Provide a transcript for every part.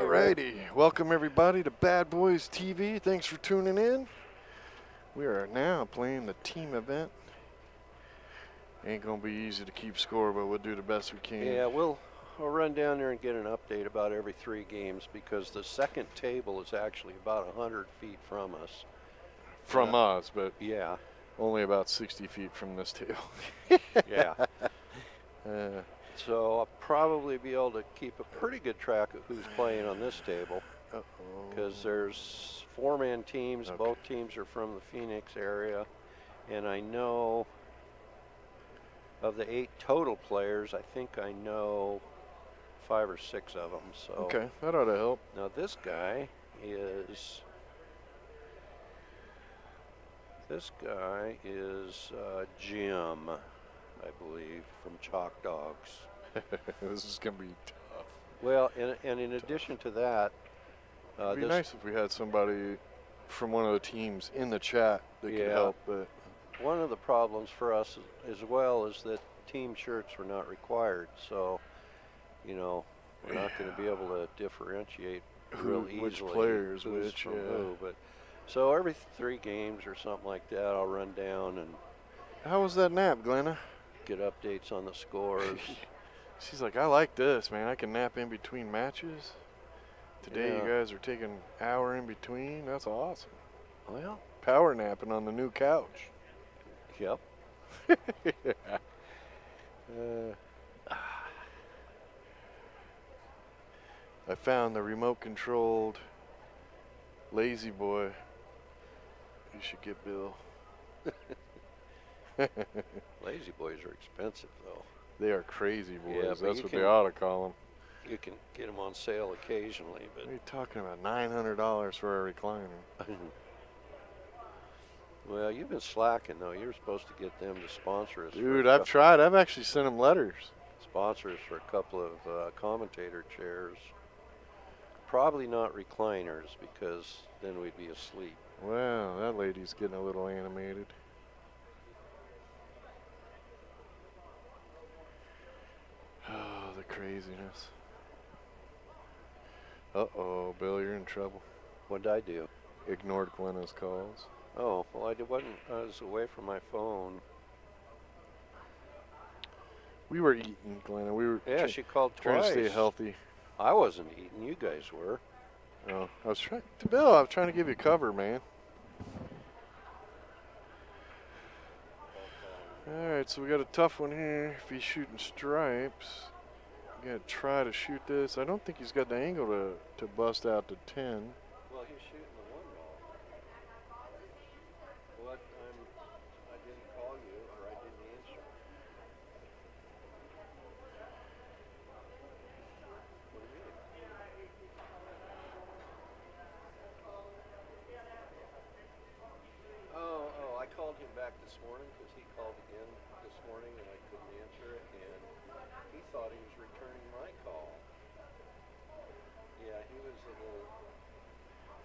Alrighty, welcome everybody to Bad Boys TV. Thanks for tuning in. We are now playing the team event. Ain't gonna be easy to keep score, but we'll do the best we can. Yeah, I'll run down there and get an update about every 3 games because the second table is actually about 100 feet from us. From us, but yeah, only about 60 feet from this table. yeah. So I'll probably be able to keep a pretty good track of who's playing on this table because there's 4-man teams. Okay. Both teams are from the Phoenix area, and I know of the 8 total players, I think I know 5 or 6 of them. So okay, that ought to help. now this guy is Jim, I believe, from Chalk Dogz. This is gonna be tough. Well, and in addition to that, It'd be nice if we had somebody from one of the teams in the chat that could help. But one of the problems for us as well is that team shirts were not required. So, you know, we're not going to be able to differentiate real easily which players, who's from who. But so every 3 games or something like that, I'll run down and. How was that nap, Glenna? Get updates on the scores. She's like, I like this, man. I can nap in between matches. Today you guys are taking an hour in between. That's awesome. Well, power napping on the new couch. Yep. I found the remote controlled lazy boy. You should get Bill. Lazy boys are expensive, though. They are crazy boys. Yeah, that's what they ought to call them. You can get them on sale occasionally, but what are you talking about? $900 for a recliner. Well, you've been slacking though. You're supposed to get them to sponsor us. Dude, I've tried. I've actually sent them letters. Sponsor us for a couple of commentator chairs. Probably not recliners because then we'd be asleep. Wow, that lady's getting a little animated. Oh, the craziness. Uh-oh, Bill, you're in trouble. What did I do? Ignored Glenna's calls. Oh, well, I was away from my phone. We were eating, Glenna. We were she called trying twice. to stay healthy. I wasn't eating. You guys were. Oh, I was trying to give you cover, man. All right, so we got a tough one here. If he's shooting stripes, you gotta try to shoot this. I don't think he's got the angle to bust out to 10. Well, he's shooting the 1 ball. What time? I didn't call you, or I didn't answer. What do you mean? Oh, I called him back this morning because he called again this morning and I couldn't answer it, and he thought he was returning my call. Yeah, he was a little.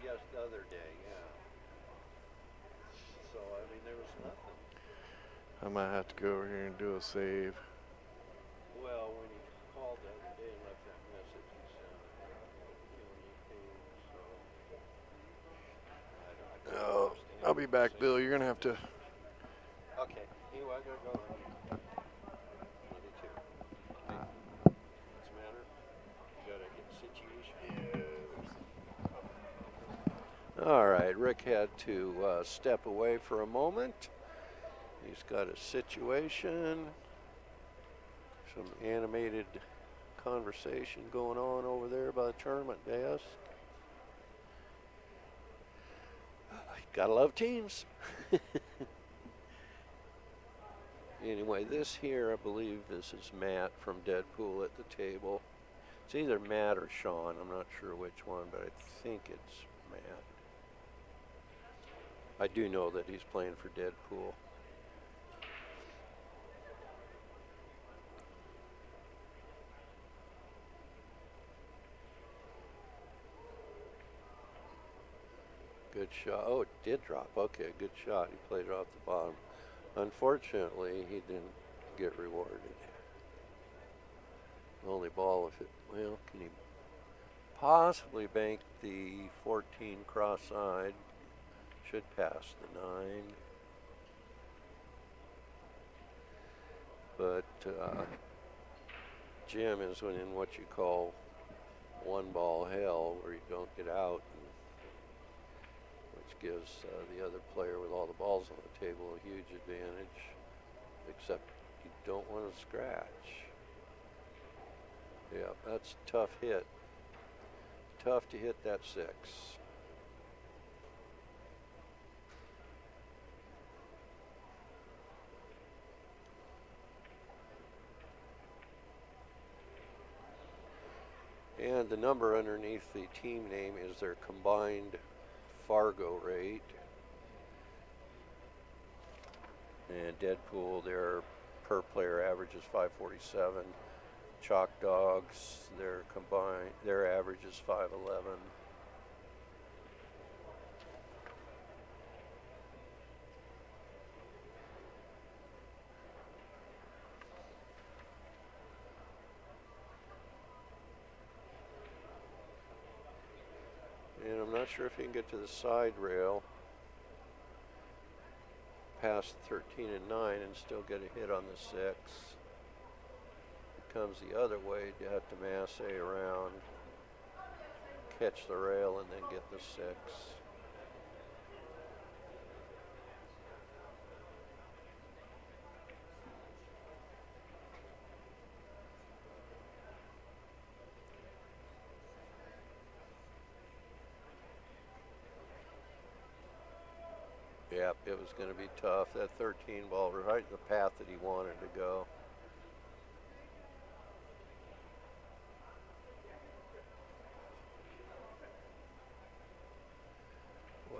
Yes, the other day, yeah. So, I mean, there was nothing. I might have to go over here and do a save. Well, when he called the other day and left that message, he said, so. Oh, I'll be back, Bill. You're gonna have to. Okay. Anyway, I gotta go. Me too. Hey, what's the matter? You gotta get a situation. All right, Rick had to step away for a moment. He's got a situation, some animated conversation going on over there by the tournament desk. Gotta love teams. Anyway, this here, I believe this is Matt from Deadpool at the table. It's either Matt or Sean. I'm not sure which one, but I think it's Matt. I do know that he's playing for Deadpool. Good shot. Oh, it did drop. Okay, good shot. He played it off the bottom. Unfortunately, he didn't get rewarded. The only ball, if it, well, can he possibly bank the 14 cross-side. Should pass the 9. But Jim is in what you call one ball hell, where you don't get out, which gives the other player with all the balls on the table a huge advantage, except you don't want to scratch. Yeah, that's a tough hit. Tough to hit that 6. And the number underneath the team name is their combined Fargo rate. And Deadpool, their per player average is 547. Chalk Dogz, their average is 511. And I'm not sure if he can get to the side rail past 13 and 9 and still get a hit on the 6. It comes the other way, you have to masse around, catch the rail, and then get the 6. Yep, it was going to be tough. That 13 ball was right in the path that he wanted to go.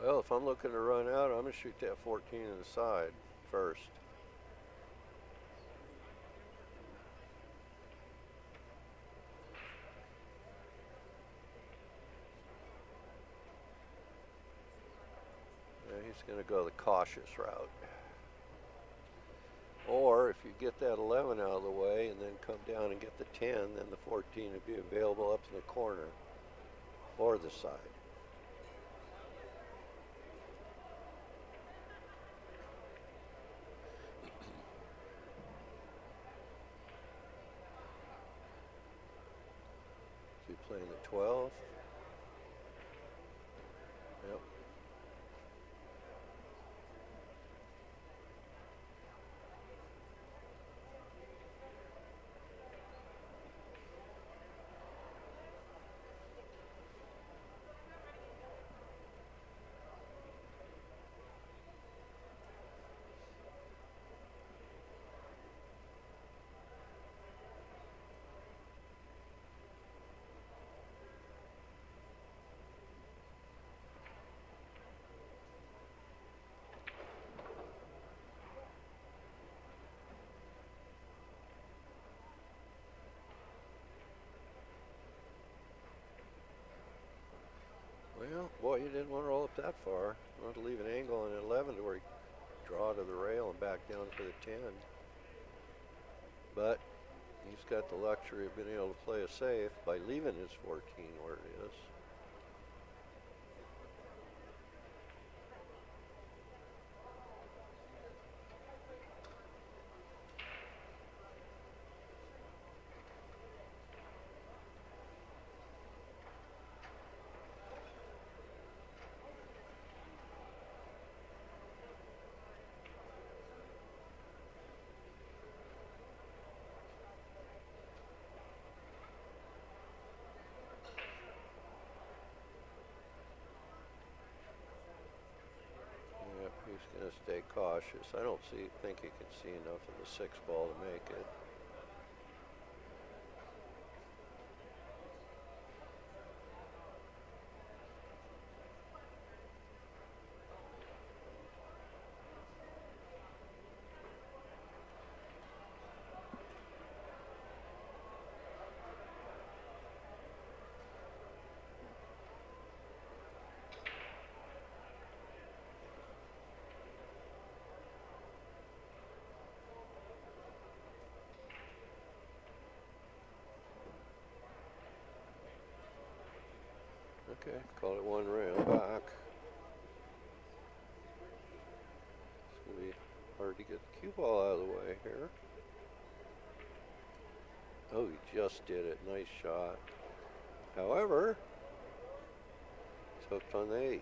Well, if I'm looking to run out, I'm going to shoot that 14 to the side first. He's going to go the cautious route. Or if you get that 11 out of the way and then come down and get the 10, then the 14 would be available up in the corner or the side. So you're playing the 12. Yep. Well, boy, you didn't want to roll up that far. You wanted to leave an angle on an 11 to where you draw to the rail and back down for the 10. But he's got the luxury of being able to play it safe by leaving his 14 where it is. He's going to stay cautious. I don't think he can see enough of the 6 ball to make it. Okay, call it one rail back. It's going to be hard to get the cue ball out of the way here. Oh, he just did it. Nice shot. However, it's hooked on the 8.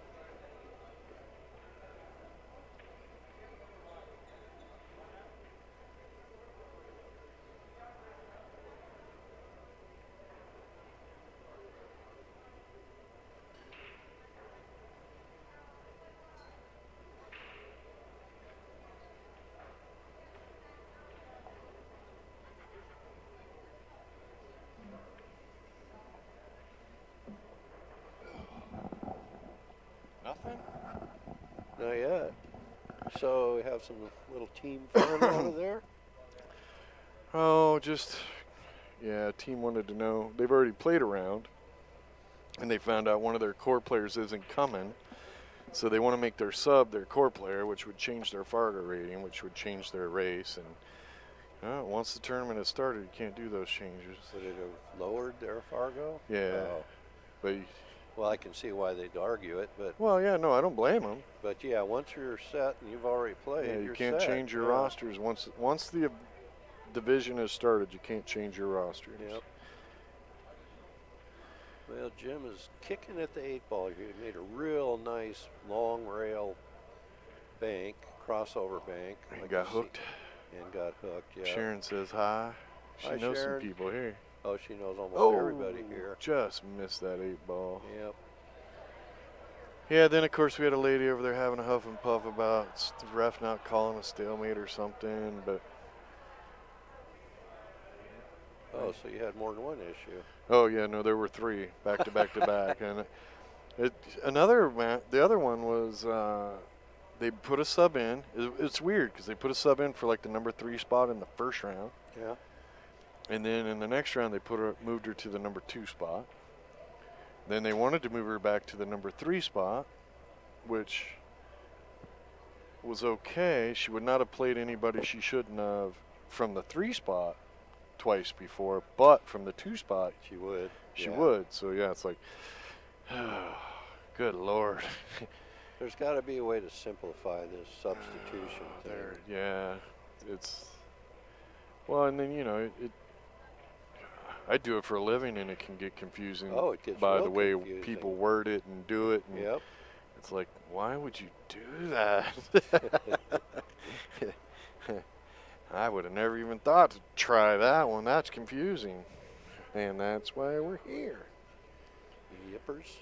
Nothing? Not yet. So we have some little team fun out of there. Oh, just, yeah, team wanted to know. They've already played around, and they found out one of their core players isn't coming. So they want to make their sub their core player, which would change their Fargo rating, which would change their race. And once the tournament has started, you can't do those changes. Would it have lowered their Fargo? Yeah. Oh. But Well, I can see why they'd argue it, but well, yeah, no, I don't blame them. but yeah, once you're set and you've already played, Yeah, you you're can't set. change your Yeah. rosters once the division has started. You can't change your rosters. Yep. Well, Jim is kicking at the 8-ball here. He made a real nice long rail bank, crossover bank. And like got you see- hooked. And got hooked, yeah. Sharon says hi. She Hi, knows Sharon. some people here. Oh, she knows almost everybody here. Just missed that 8-ball. Yep. Yeah, then of course we had a lady over there having a huff and puff about the ref not calling a stalemate or something, but Oh, so you had more than one issue. oh yeah, no, there were 3 back to back to back, and the other one was they put a sub in. It's weird because they put a sub in for like the number 3 spot in the first round, Yeah. and then in the next round they moved her to the number 2 spot. Then they wanted to move her back to the number 3 spot, which was okay. She would not have played anybody she shouldn't have from the 3 spot twice before, but from the 2 spot She would. she Yeah. would. So yeah, it's like, good Lord. There's got to be a way to simplify this substitution thing. Yeah, it's, well, and then, you know, I do it for a living, and it can get confusing Oh, it gets by real the way confusing. people word it and do it. And Yep. it's like, why would you do that? I would have never even thought to try that one. That's confusing. And that's why we're here. Yippers.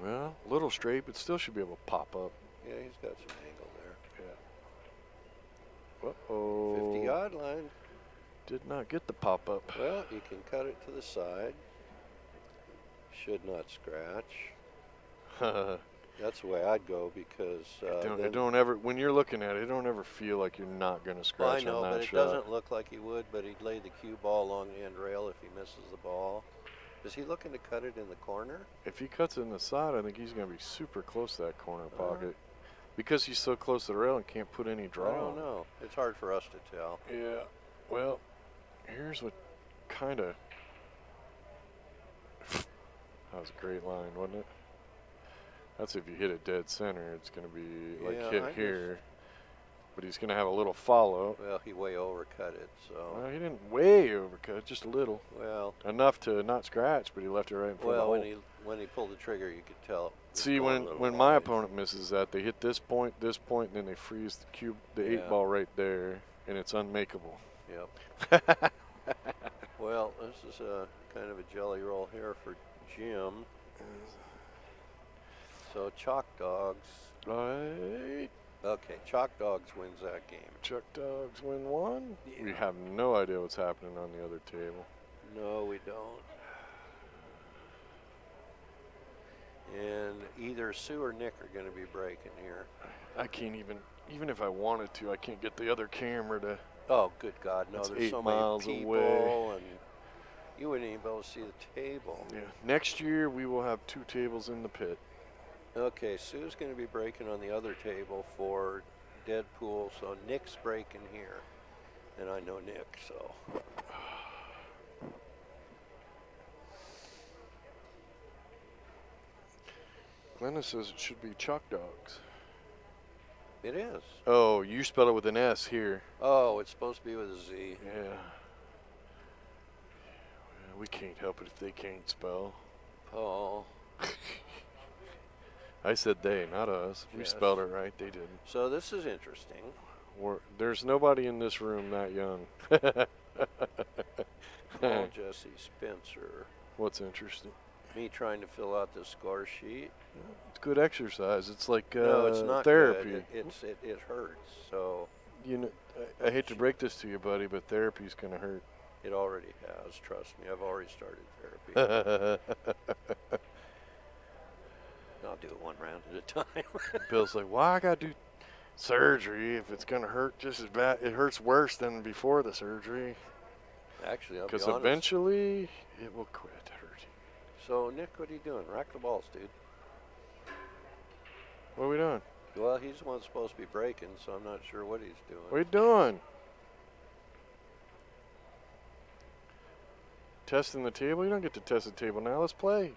Well, a little straight, but still should be able to pop up. Yeah, he's got some angle there. Uh-oh. 50-yard line. Did not get the pop up. Well, you can cut it to the side. Should not scratch. That's the way I'd go because it don't ever, when you're looking at it, don't ever feel like you're not going to scratch I know, on that but it shot. doesn't look like he would, but he'd lay the cue ball along the end rail if he misses the ball. Is he looking to cut it in the corner? If he cuts it in the side, I think he's going to be super close to that corner pocket. Because he's so close to the rail and can't put any draw. I don't know. It's hard for us to tell. Yeah. Well, here's what kind of... That was a great line, wasn't it? That's if you hit it dead center, it's going to be like Yeah, hit I here. But he's going to have a little follow. Well, he way overcut it, so. Well, he didn't way overcut, just a little. Well, Enough to not scratch, but he left it right in front well, of the hole. when he pulled the trigger, you could tell. It was See, going a little when my wide. opponent misses that, they hit this point, and then they freeze the Yeah. 8-ball right there, and it's unmakeable. Yep. Well, this is a kind of a jelly roll here for Jim. So Chalk Dogs. Right. Okay, Chalk Dogs wins that game. Chuck Dogs win one. Yeah. We have no idea what's happening on the other table. No, we don't. And either Sue or Nick are going to be breaking here. I can't even if I wanted to, I can't get the other camera to. Oh, good God, no! It's There's 8 so miles many people, away. and you wouldn't even be able to see the table. Yeah. Next year we will have 2 tables in the pit. Okay, Sue's going to be breaking on the other table for Deadpool, so Nick's breaking here, and I know Nick, so. Glenda says it should be Chalk Dogs. It is. Oh, you spell it with an S here. Oh, it's supposed to be with a Z. Yeah. We can't help it if they can't spell. Paul. I said they, not us. We Yes. spelled it right. They didn't. So this is interesting. There's nobody in this room that young. Paul Jesse Spencer. What's interesting? Me trying to fill out the score sheet. It's good exercise. It's like No, it's not therapy. good. It hurts. So You know, I hate to break this to you, buddy, but therapy's gonna hurt. it already has. Trust me. I've already started therapy. I'll do it one round at a time. Bill's like, why I gotta do surgery if it's gonna hurt just as bad? It hurts worse than before the surgery. Actually, I'll be Because honest. eventually it will quit hurting. So Nick, what are you doing? Rack the balls, dude. What are we doing? Well, he's the one supposed to be breaking, so I'm not sure what he's doing. What are you doing? Testing the table? You don't get to test the table now. Let's play.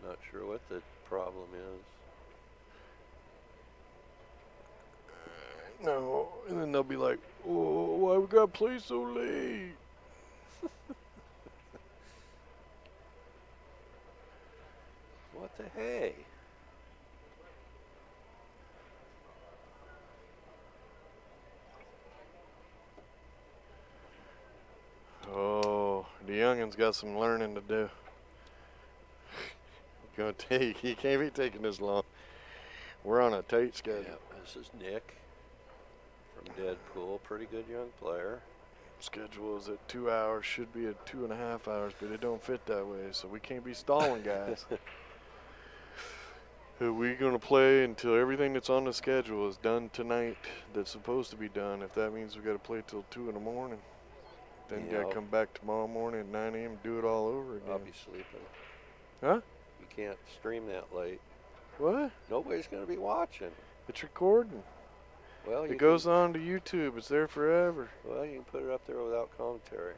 Not sure what the problem is. No, and then they'll be like, oh, why we gotta play so late? What the hey? Oh, the youngin's got some learning to do. He can't be taking this long. We're on a tight schedule. Yep, this is Nick from Deadpool. Pretty good young player. Schedule is at 2 hours, should be at 2.5 hours, but it don't fit that way, so we can't be stalling, guys. We're gonna play until everything that's on the schedule is done tonight. That's supposed to be done. If that means we gotta play till 2 in the morning, then you Yeah. gotta come back tomorrow morning at 9 a.m. and do it all over again. I'll be sleeping. Huh? You can't stream that late. What? Nobody's going to be watching. It's recording. Well, It goes on to YouTube. It's there forever. Well, you can put it up there without commentary.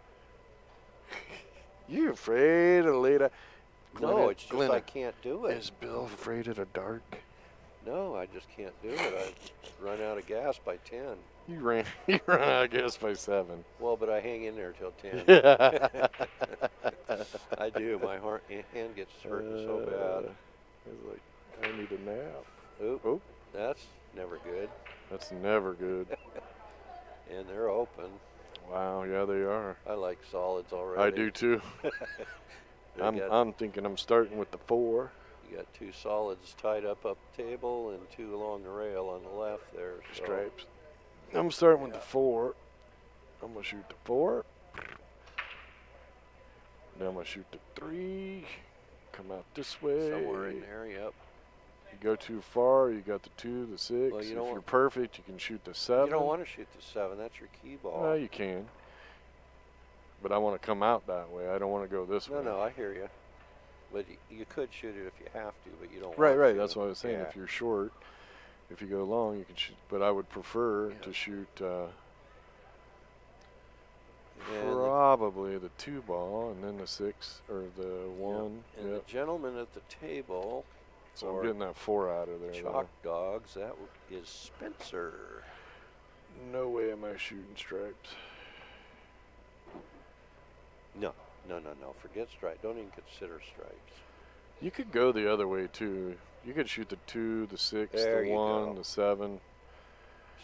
You afraid of late? No, it's just I can't do it. Is Bill afraid of the dark? No, I just can't do it. I run out of gas by 10. You ran out of gas by 7. Well, but I hang in there till 10. I do. My hand gets hurting so bad. It's like, I need a nap. Oop. Oop. That's never good. That's never good. And they're open. Wow, yeah, they are. I like solids already. I do too. I'm thinking I'm starting with the 4. You got 2 solids tied up the table and 2 along the rail on the left there. So. Stripes. I'm starting with the 4. I'm going to shoot the 4. Then I'm going to shoot the 3. Come out this way. Somewhere in there, yep. You go too far, you got the 2, the 6. Well, if you're perfect, you can shoot the 7. You don't want to shoot the 7. That's your key ball. Well, you can. But I want to come out that way. I don't want to go this way. No, I hear you. But you could shoot it if you have to, but you don't Right, want right. to. That's what I was saying. Yeah. If you're short, if you go long, you can shoot. But I would prefer to shoot probably the 2 ball and then the 6 or the 1. And the gentleman at the table. So I'm getting that 4 out of there. Chalk Dogs. That is Spencer. No way am I shooting stripes. No. Forget stripes. Don't even consider stripes. You could go the other way too. You could shoot the 2, the 6, There the you 1, go. the 7.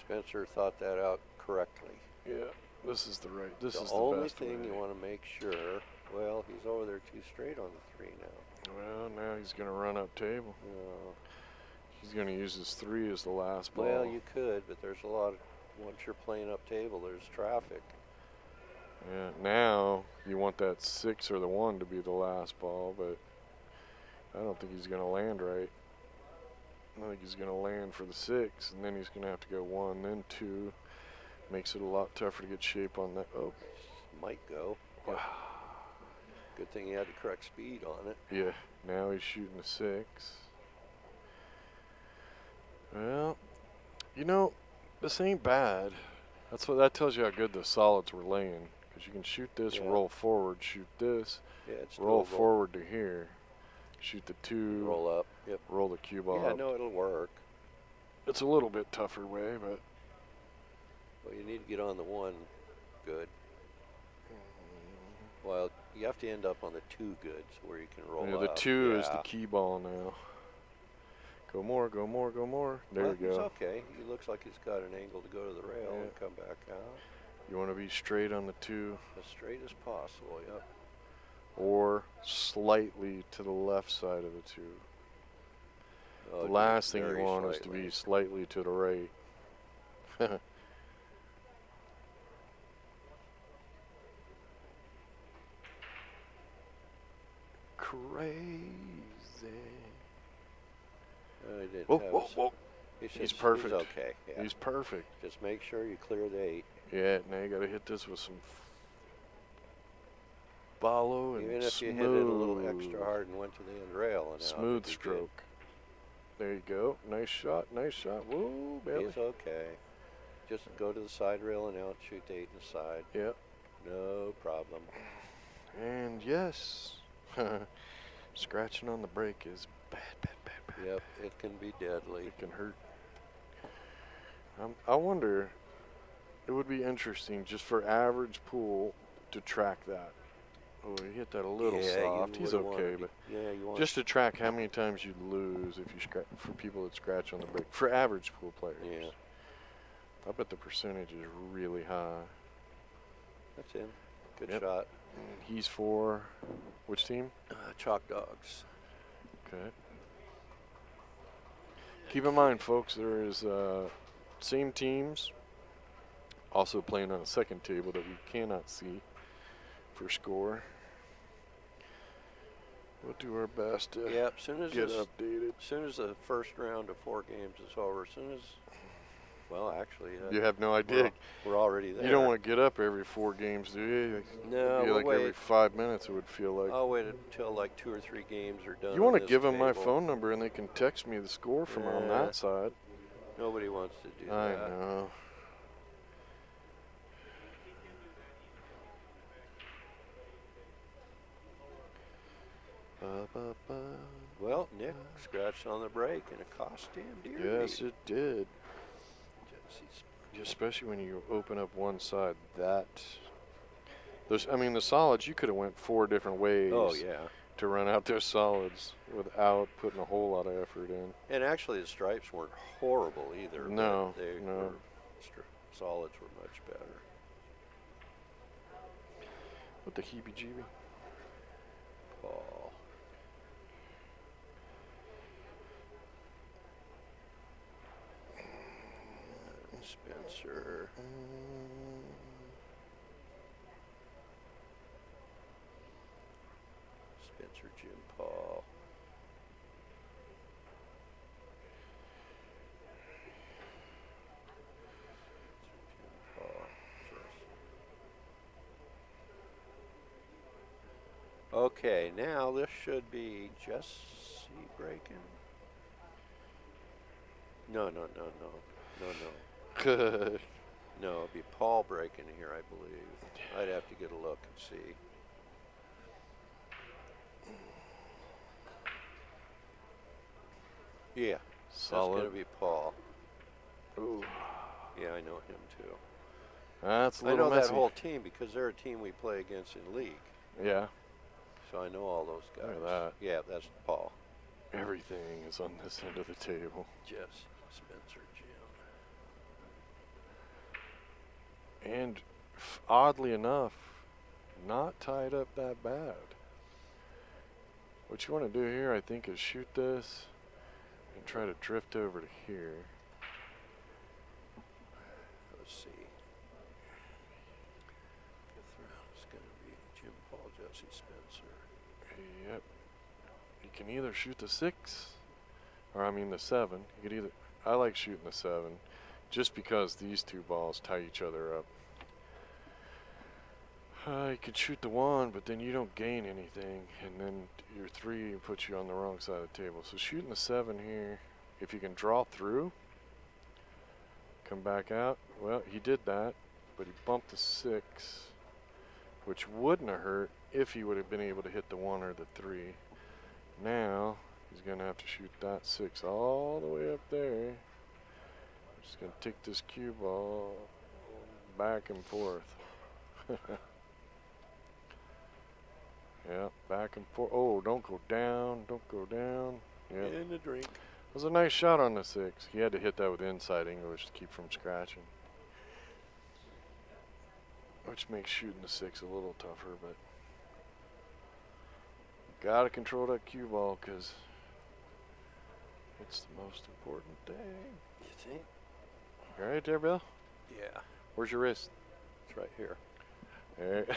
Spencer thought that out correctly. Yeah, this is the right. This is the only best thing way. you want to make sure. Well, he's over there too straight on the 3 now. Well, now he's going to run up table. No. He's going to use his 3 as the last ball. Well, you could, but there's a lot of, once you're playing up table, there's traffic. Yeah, now you want that 6 or the 1 to be the last ball, but I don't think he's going to land right. I think he's going to land for the 6, and then he's going to have to go 1, then 2. Makes it a lot tougher to get shape on that. Oh, Might go. wow. Good thing he had the correct speed on it. Yeah, now he's shooting the 6. Well, you know, this ain't bad. That tells you how good the solids were laying. Because you can shoot this, Yeah. roll forward, shoot this, Yeah, it's roll doable. forward to here, shoot the 2, Roll up. Yep. roll the cue ball Yeah, up. no, it'll work. It's a little bit tougher way, but Well, you need to get on the 1 good. Well, you have to end up on the 2 goods where you can roll yeah, up. the 2 is the Yeah. key ball now. Go more, go more, go more. There Well, you go. He's okay. He looks like he's got an angle to go to the rail and come back out. You want to be straight on the 2. As straight as possible, yep. Or slightly to the left side of the 2. Oh, The last thing you very want is to slightly. be slightly to the right. Crazy. He didn't Whoa, have whoa, his- whoa. He's He's just- perfect. He's okay. Yeah. He's perfect. Just make sure you clear the 8. Yeah, now you got to hit this with some follow and Even if smooth. you hit it a little extra hard and went to the end rail and out, Smooth it'd be good. stroke. There you go. Nice shot. Nice shot. Whoa, belly. He's okay. Just go to the side rail and out, shoot the 8 in the side. Yep. No problem. And yes, scratching on the brake is bad, bad, bad, bad. Yep, it can be deadly. It can hurt. I wonder, it would be interesting just for average pool to track that. Oh, he hit that a little Yeah, soft. you He's wouldn't okay, wanna but be- yeah, you want just to track how many times you lose if you scratch, for people that scratch on the brake, for average pool players. Yeah, I bet the percentage is really high. that's him. Good Yep. shot. And he's for which team? Chalk Dogs. Okay. Keep in mind, folks, there is same teams also playing on a second table that we cannot see for score. We'll do our best to Yep, soon as get this- updated. as soon as the first round of 4 games is over, as soon as, well, actually, You have no idea. we're already there. You don't want to get up every 4 games, do you? No, It'd be we'll like every wait. 5 minutes it would feel like. I'll wait until like 2 or 3 games are done. You want on to this give them my table. phone number and they can text me the score from on Yeah. that side. Nobody wants to do I that. know. Ba-ba-ba. Well, Nick scratched on the brake and it cost him dearly. Yes, it did. Especially when you open up one side. I mean, the solids, you could have went 4 different ways Oh, yeah. to run out those solids without putting a whole lot of effort in. And actually, the stripes weren't horrible either. but No, they no. were solids were much better. What the heebie-jeebie? Paul. Spencer. Spencer, Jim, Paul. Jim, Paul. Okay, now this should be Jesse breaking. No. No, it'd be Paul breaking here, I believe. I'd have to get a look and see. Yeah, Solid. that's gonna be Paul. Ooh. Yeah, I know him too. That's a I little know messy. that whole team because they're a team we play against in league. Yeah. So I know all those guys. Look at that. Yeah, that's Paul. Everything is on this end of the table. Jess, Spencer, Jim. And oddly enough, not tied up that bad. What you want to do here, I think, is shoot this and try to drift over to here. Let's see. Fifth round is going to be Jim, Paul, Jesse, Spencer. Yep. You can either shoot the 6, or I mean the 7. You could either. I like shooting the 7, just because these 2 balls tie each other up. You could shoot the 1, but then you don't gain anything, and then your 3 puts you on the wrong side of the table. So shooting the 7 here, if you can draw through, come back out. Well, he did that, but he bumped the 6. which wouldn't have hurt if he would have been able to hit the 1 or the 3. Now he's going to have to shoot that 6 all the way up there. Just going to take this cue ball back and forth. Yeah, back and forth. Oh, don't go down. Don't go down. Yeah. In the drink. It was a nice shot on the 6. He had to hit that with inside English to keep from scratching. Which makes shooting the 6 a little tougher, but gotta control that cue ball because it's the most important thing. You think? You right there, Bill? Yeah. Where's your wrist? It's right here. All right.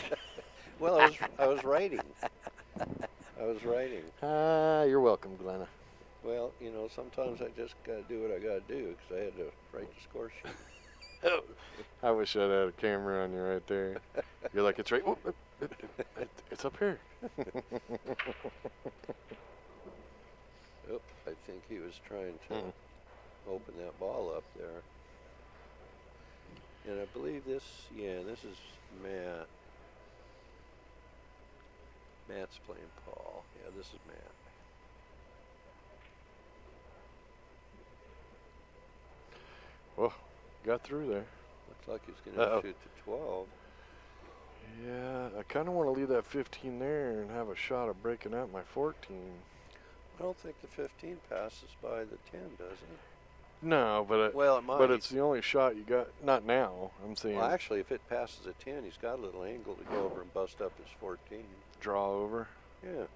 Well, I was writing. I was writing. You're welcome, Glenna. Well, you know, sometimes I just gotta do what I gotta do because I had to write the score sheet. I wish I'd had a camera on you right there. You're like, it's right. It's up here. Oh, I think he was trying to open that ball up there. And I believe this is Matt. Matt's playing Paul. Yeah, this is Matt. Well, got through there. Looks like he's going to shoot to 12. Yeah, I kind of want to leave that 15 there and have a shot of breaking out my 14. I don't think the 15 passes by the 10, does it? No, but Well, it might. But it's the only shot you got. Not now. I'm saying. Well, actually, if it passes a 10, he's got a little angle to go over and bust up his 14. Draw over. Yeah.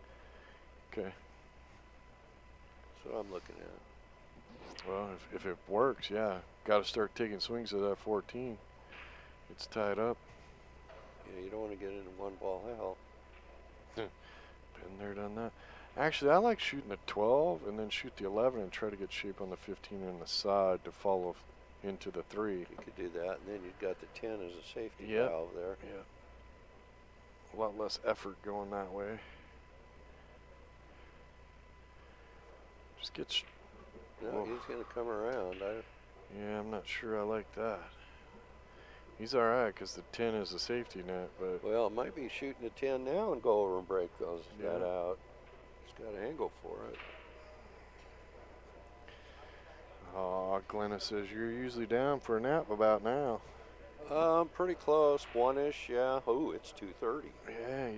Okay. That's what I'm looking at. Well, if it works, yeah. Got to start taking swings at that 14. It's tied up. Yeah, you don't want to get into one ball hell. Been there, done that. Actually, I like shooting the 12 and then shoot the 11 and try to get shape on the 15 on the side to follow into the 3. You could do that, and then you've got the 10 as a safety Yep. valve there. Yeah. A lot less effort going that way. Just get. No, he's going to come around. Yeah, I'm not sure I like that. He's all right because the 10 is a safety net, but. Well, it might be shooting a 10 now and go over and break those that Yeah. out. He's got an angle for it. Oh, Glenna says you're usually down for a nap about now. Pretty close. One-ish, yeah. Oh, it's 2:30. Yeah,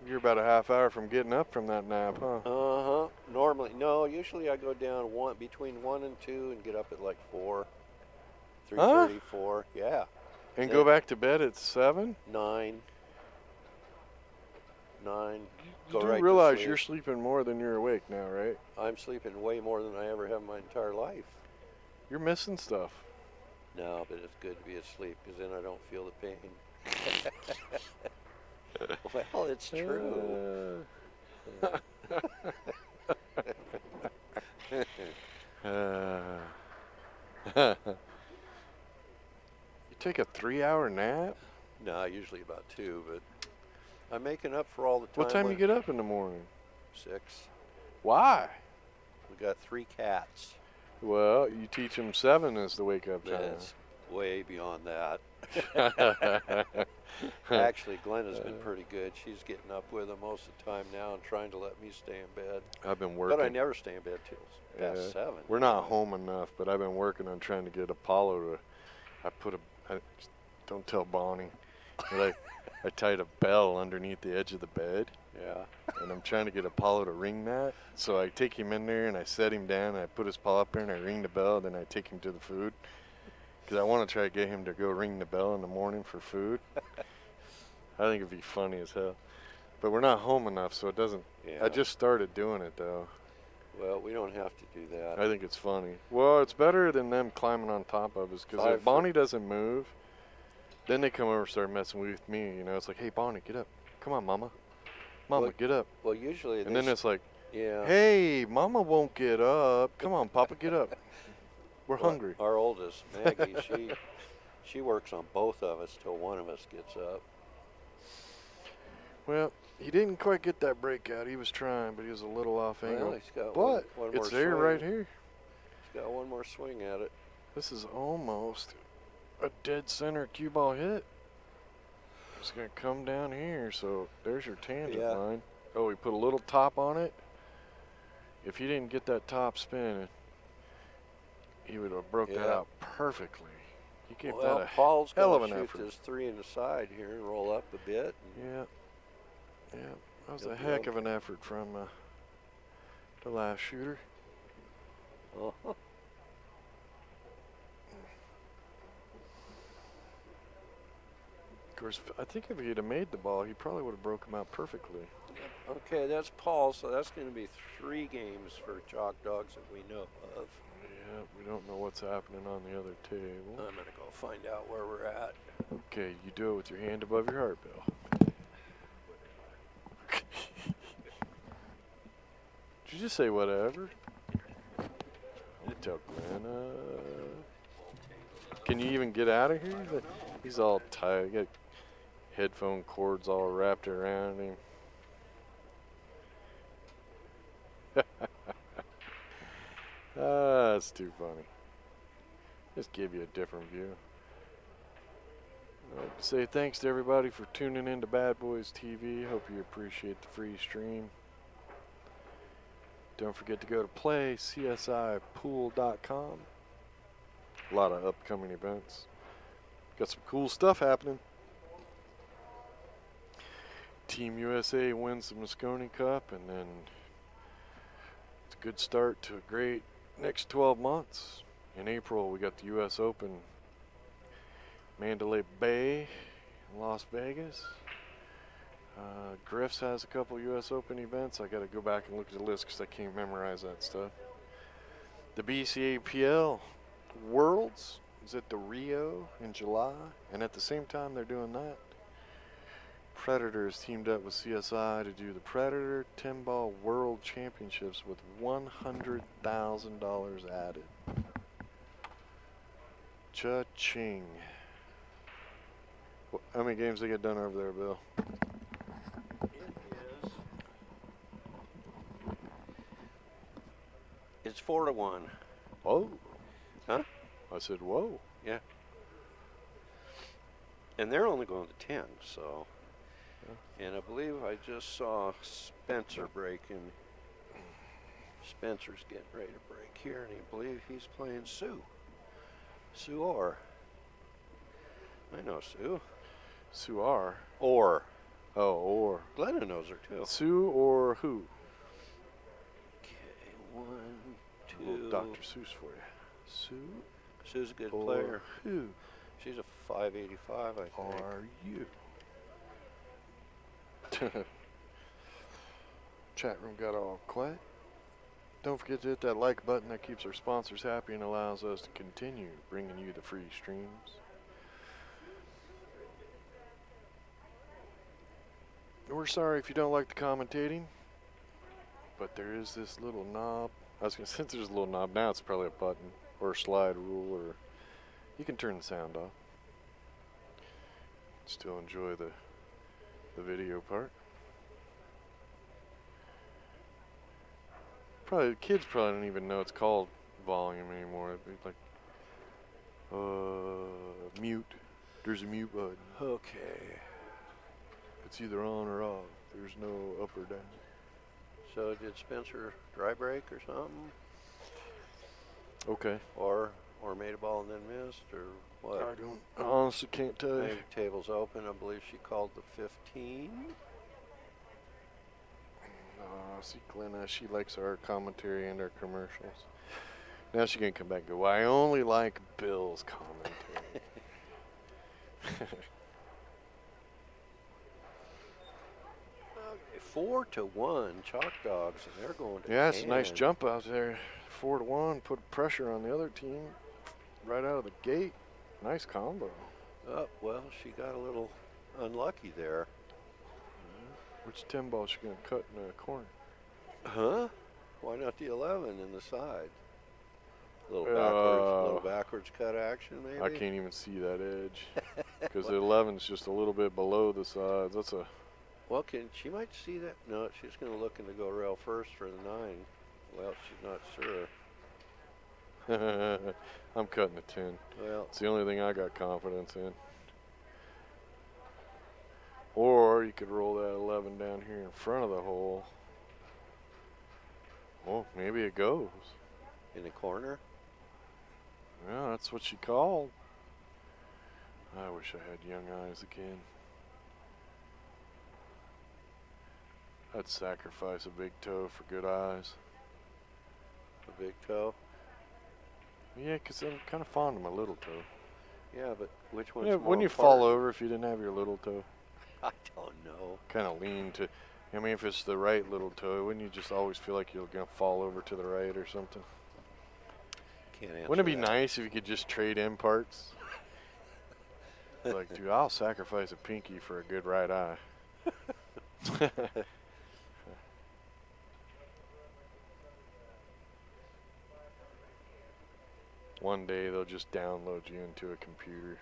you're about a half hour from getting up from that nap, huh? Uh-huh. Normally, no, usually I go down between 1 and 2 and get up at like 4. 3:30, 4. Yeah. And go back to bed at 7? 9. 9. You Go do right to realize sleep. you're sleeping more than you're awake now, right? I'm sleeping way more than I ever have in my entire life. You're missing stuff. No, but it's good to be asleep because then I don't feel the pain. Well, it's true. You take a 3-hour nap? No, usually about 2, but I'm making up for all the time. What time you get up in the morning? 6. Why? We got 3 cats. Well, you teach them 7 is the wake-up time. That's way beyond that. Actually, Glenna's been pretty good. She's getting up with them most of the time now and trying to let me stay in bed. I've been working. But I never stay in bed till past 7. We're not home enough, but I've been working on trying to get Apollo to. Don't tell Bonnie. But I tied a bell underneath the edge of the bed. Yeah. And I'm trying to get Apollo to ring that. So I take him in there and I set him down and I put his paw up there and I ring the bell. Then I take him to the food. Because I want to try to get him to go ring the bell in the morning for food. I think it'd be funny as hell. But we're not home enough, so it doesn't. Yeah. I just started doing it, though. Well, we don't have to do that. I think it's funny. Well, it's better than them climbing on top of us. Because if Bonnie doesn't move, then they come over and start messing with me. You know, it's like, hey, Bonnie, get up. Come on, Mama. Mama, get up. Well, usually. And then it's like, yeah. Hey, Mama won't get up. Come on, Papa, get up. We're hungry. Our oldest, Maggie, she works on both of us till one of us gets up. Well, he didn't quite get that breakout. He was trying, but he was a little off angle. Well, he's got but one it's more there swing. right here. He's got one more swing at it. This is almost a dead center cue ball hit. It's going to come down here, so there's your tangent Yeah. line. Oh, he put a little top on it. If he didn't get that top spin, he would have broke that out perfectly. He gave that a Paul's hell of gonna an shoot effort. this 3 in the side here and roll up a bit. Yeah. Yeah. That was He'll a be heck of okay. an effort from the last shooter. Uh-huh. Of course, I think if he'd have made the ball, he probably would have broke him out perfectly. Okay, that's Paul, so that's going to be 3 games for Chalk Dogs that we know of. Yeah, we don't know what's happening on the other table. I'm going to go find out where we're at. Okay, you do it with your hand above your heart, Bill. Did you just say whatever? You tell Glenn. Can you even get out of here? He's all tight. He got headphone cords all wrapped around him. That's too funny. Just give you a different view. I'd like to say thanks to everybody for tuning in to Bad Boys TV. Hope you appreciate the free stream. Don't forget to go to playcsipool.com. A lot of upcoming events. Got some cool stuff happening. Team USA wins the Moscone Cup, and then it's a good start to a great next 12 months. In April, we got the US Open, Mandalay Bay, in Las Vegas. Griff's has a couple US Open events. I got to go back and look at the list because I can't memorize that stuff. The BCAPL Worlds is at the Rio in July, and at the same time they're doing that, Predators teamed up with CSI to do the Predator 10-ball World Championships with $100,000 added. Cha-ching. How many games they get done over there, Bill? It's 4-1. Whoa. Huh? I said, whoa. Yeah. And they're only going to 10, so. Yeah. And I believe I just saw Spencer breaking. Spencer's getting ready to break here, and I believe he's playing Sue. Sue Orr. I know Sue. Sue R. Orr. Oh, or. Glenna knows her too. Sue or who? Okay, 1, 2. Little Dr. Seuss for you. Sue Sue's a good or player. who She's a 585, I think. are you? Chat room got all quiet. Don't forget to hit that like button. That keeps our sponsors happy and allows us to continue bringing you the free streams. We're sorry if you don't like the commentating, but there is this little knob. I was going to say there's a little knob. Now it's probably a button or a slide rule, or you can turn the sound off. Still enjoy the video part. Probably the kids probably don't even know it's called volume anymore. It'd be like mute. There's a mute button. Okay. It's either on or off. There's no up or down. So did Spencer dry break or something? Okay. Or made a ball and then missed, or what? I honestly can't tell you. Maybe table's open. I believe she called the 15. See, Glenna, she likes our commentary and our commercials. Now she can come back and go, well, I only like Bill's commentary. 4-1, Chalk Dogs, and they're going to Yeah, it's a 10. nice jump out there. 4-1, put pressure on the other team right out of the gate. Nice combo. Oh, well, she got a little unlucky there. Which 10 ball she going to cut in the corner? Huh? Why not the 11 in the side? Little backwards cut action, maybe? I can't even see that edge because the 11's just a little bit below the sides. That's a. Well, she might see that. No, she's going to looking to go rail first for the 9. Well, she's not sure. I'm cutting the 10. Well, It's the only thing I got confidence in. you could roll that 11 down here in front of the hole. Well, maybe it goes. In the corner? Yeah, that's what she called. I wish I had young eyes again. I'd sacrifice a big toe for good eyes. A big toe? Yeah, 'cause I'm kind of fond of my little toe. Yeah, but which one's Yeah, more wouldn't you important? fall over if you didn't have your little toe? I don't know. Kind of lean to, I mean, if it's the right little toe, wouldn't you just always feel like you're going to fall over to the right or something? Can't answer Wouldn't it be that. nice if you could just trade in parts? Like, dude, I'll sacrifice a pinky for a good right eye. One day they'll just download you into a computer.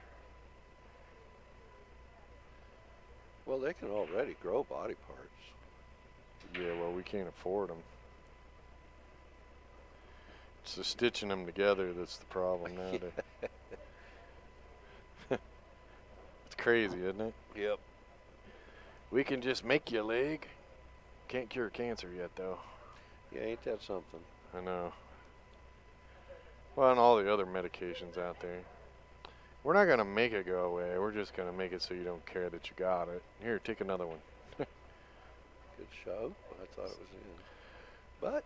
Well, they can already grow body parts. Yeah, well, we can't afford them. It's the stitching them together that's the problem nowadays. It's crazy, isn't it? Yep. We can just make you a leg. Can't cure cancer yet, though. Yeah, ain't that something? I know. Well, and all the other medications out there. We're not going to make it go away. We're just going to make it so you don't care that you got it. Here, take another one. Good show. I thought it was in. But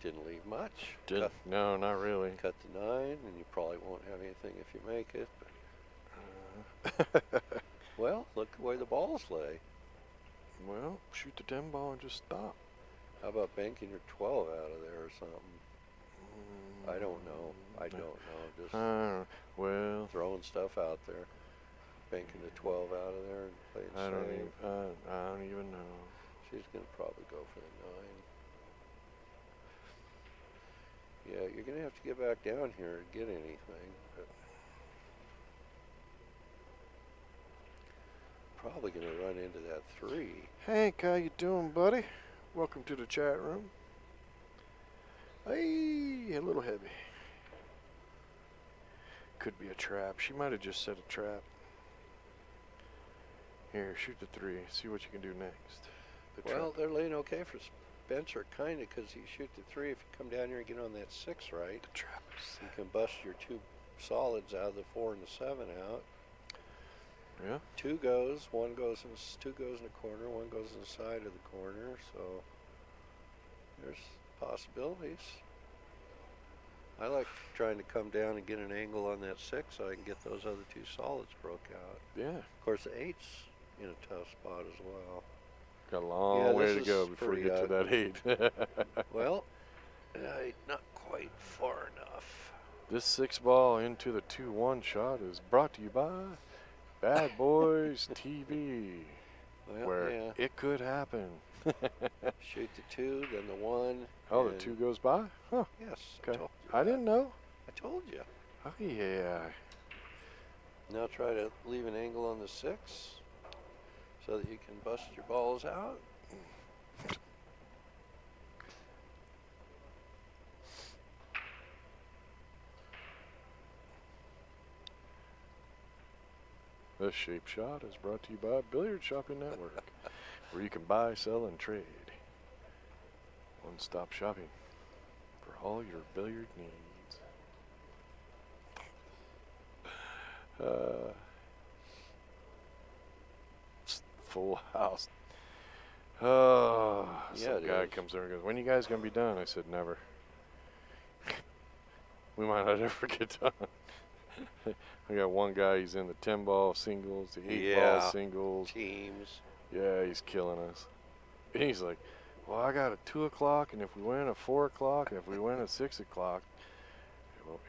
didn't leave much. No, not really. Cut the 9, and you probably won't have anything if you make it. But well, look the way the balls lay. Well, shoot the 10 ball and just stop. How about banking your 12 out of there or something? I don't know. I don't know. Just well, throwing stuff out there. Banking the 12 out of there and playing I don't safe. even know. She's going to probably go for the 9. Yeah, you're going to have to get back down here and get anything. But probably going to run into that 3. Hank, how you doing, buddy? Welcome to the chat room. Hey, a little heavy. Could be a trap. She might have just set a trap. Here, shoot the 3. See what you can do next. Well, they're laying okay for Spencer, kind of, because you shoot the 3. If you come down here and get on that 6 right, the trap is you can bust your 2 solids out of the 4 and the 7 out. Yeah. 2 goes. 1 goes in. 2 goes in the corner. 1 goes in the side of the corner. So there's possibilities. I like trying to come down and get an angle on that 6 so I can get those other 2 solids broke out. Yeah. Of course, the 8's in a tough spot as well. Got a long way to go before you get to that 8. Well, not quite far enough. This 6 ball into the 2-1 shot is brought to you by BadBoys TV, Well, where yeah. it could happen. Shoot the 2, then the 1. Oh, the 2 goes by? Huh. Yes. Okay. I didn't know. I told you. Oh, yeah. Now try to leave an angle on the 6 so that you can bust your balls out. This Shape Shot is brought to you by Billiard Shopping Network, where you can buy, sell, and trade. One-stop shopping for all your billiard needs. It's full house. Oh, Yeah, some guy is. comes over and goes, "When you guys gonna be done?" I said, "Never." We might not ever get done. I got one guy, he's in the 10 ball singles, the 8 ball singles. Teams. Yeah, he's killing us. And he's like, "Well, I got a 2 o'clock, and if we win a 4 o'clock, and if we win a 6 o'clock,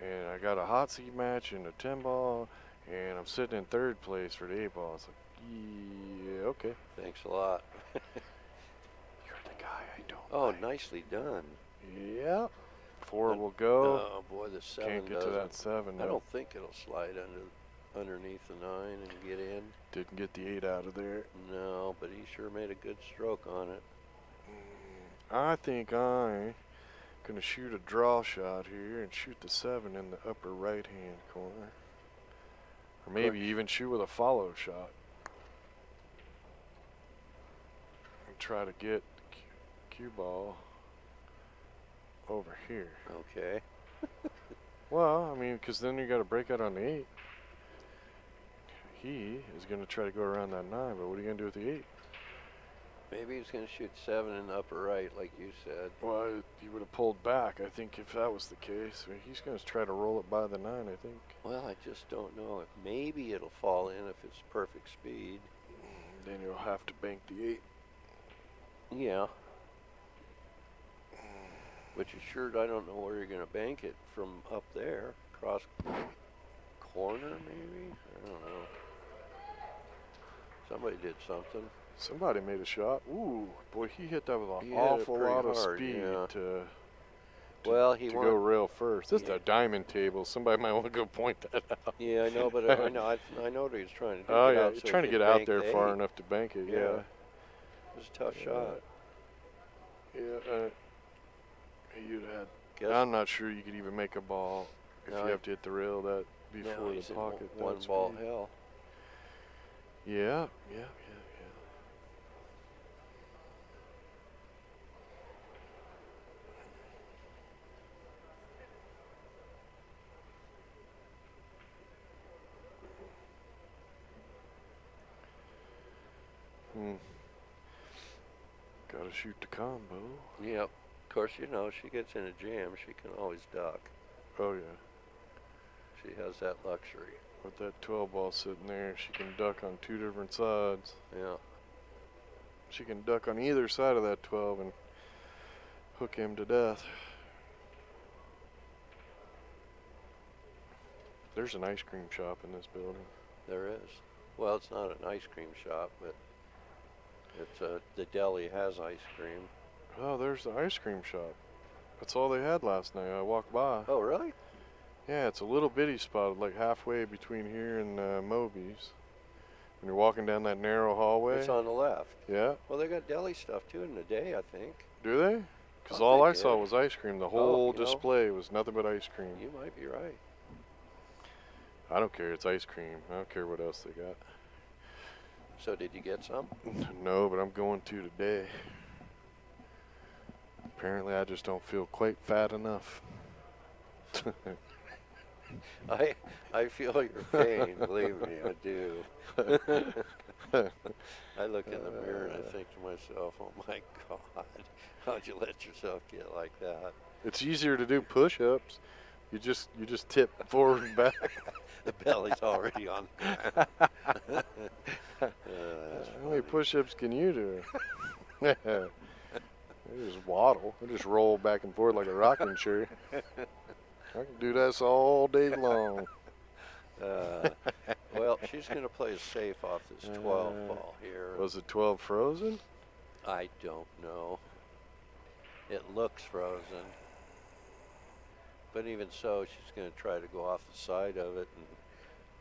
and I got a hot seat match in the 10 ball, and I'm sitting in 3rd place for the 8 ball." It's like, yeah, okay. Thanks a lot. You're the guy I don't Oh, like. nicely done. Yeah. 4 will go. Oh, boy, the 7 Can't get to that 7. I No. don't think it'll slide underneath the 9 and get in. Didn't get the 8 out of there. No, but he sure made a good stroke on it. I think I'm gonna shoot a draw shot here and shoot the 7 in the upper right hand corner. Or maybe even shoot with a follow shot. try to get the cue ball over here. Okay. Well, I mean, because then you got to break out on the 8. He is going to try to go around that 9, but what are you going to do with the 8? Maybe he's going to shoot 7 in the upper right, like you said. Well, he would have pulled back, I think, if that was the case. I mean, he's going to try to roll it by the 9, I think. Well, I just don't know. If maybe it'll fall in if it's perfect speed. Then you'll have to bank the 8. Yeah. But you sure, I don't know where you're going to bank it from up there. Cross corner, maybe? I don't know. Somebody did something. Somebody made a shot. Ooh, boy, he hit that with an He hit it awful pretty lot of hard, speed yeah. to Well, go rail first. This is Yeah. a diamond table. Somebody might want to go point that out. Yeah, I know, but I know what he was trying to do. Oh, get yeah, out he's so he trying to could get out bank there the far 8. enough to bank it, Yeah. yeah. It was a tough shot. Yeah, you'd had. Guess I'm not sure you could even make a ball if No, you have to hit the rail that now before the he's in pocket. one that ball speed. hell. Yeah. Gotta shoot the combo. Yep. Of course, you know, she gets in a jam, she can always duck. Oh, yeah. She has that luxury. With that 12 ball sitting there, she can duck on 2 different sides. Yeah. She can duck on either side of that 12 and hook him to death. There's an ice cream shop in this building. There is. Well, it's not an ice cream shop, but it's the deli has ice cream. Oh, there's the ice cream shop. That's all they had last night. I walked by. Oh, really? Yeah, it's a little bitty spot, like halfway between here and Moby's. When you're walking down that narrow hallway. It's on the left. Yeah. Well, they got deli stuff too in the day, I think. Do they? Because I all think I saw they- was ice cream. The whole you know. display was nothing but ice cream. You might be right. I don't care. It's ice cream. I don't care what else they got. So, did you get some? No, but I'm going to today. Apparently, I just don't feel quite fat enough. I feel your pain. Believe me, I do. I look in the mirror and I think to myself, "Oh my God, how'd you let yourself get like that?" It's easier to do push-ups. You just tip forward and back. The belly's already on. That's How many funny. push-ups can you do? They just waddle. They just roll back and forth like a rocking chair. I can do this all day long. Well, she's going to play it safe off this 12 ball here. Was it 12 frozen? I don't know. It looks frozen. But even so, she's going to try to go off the side of it and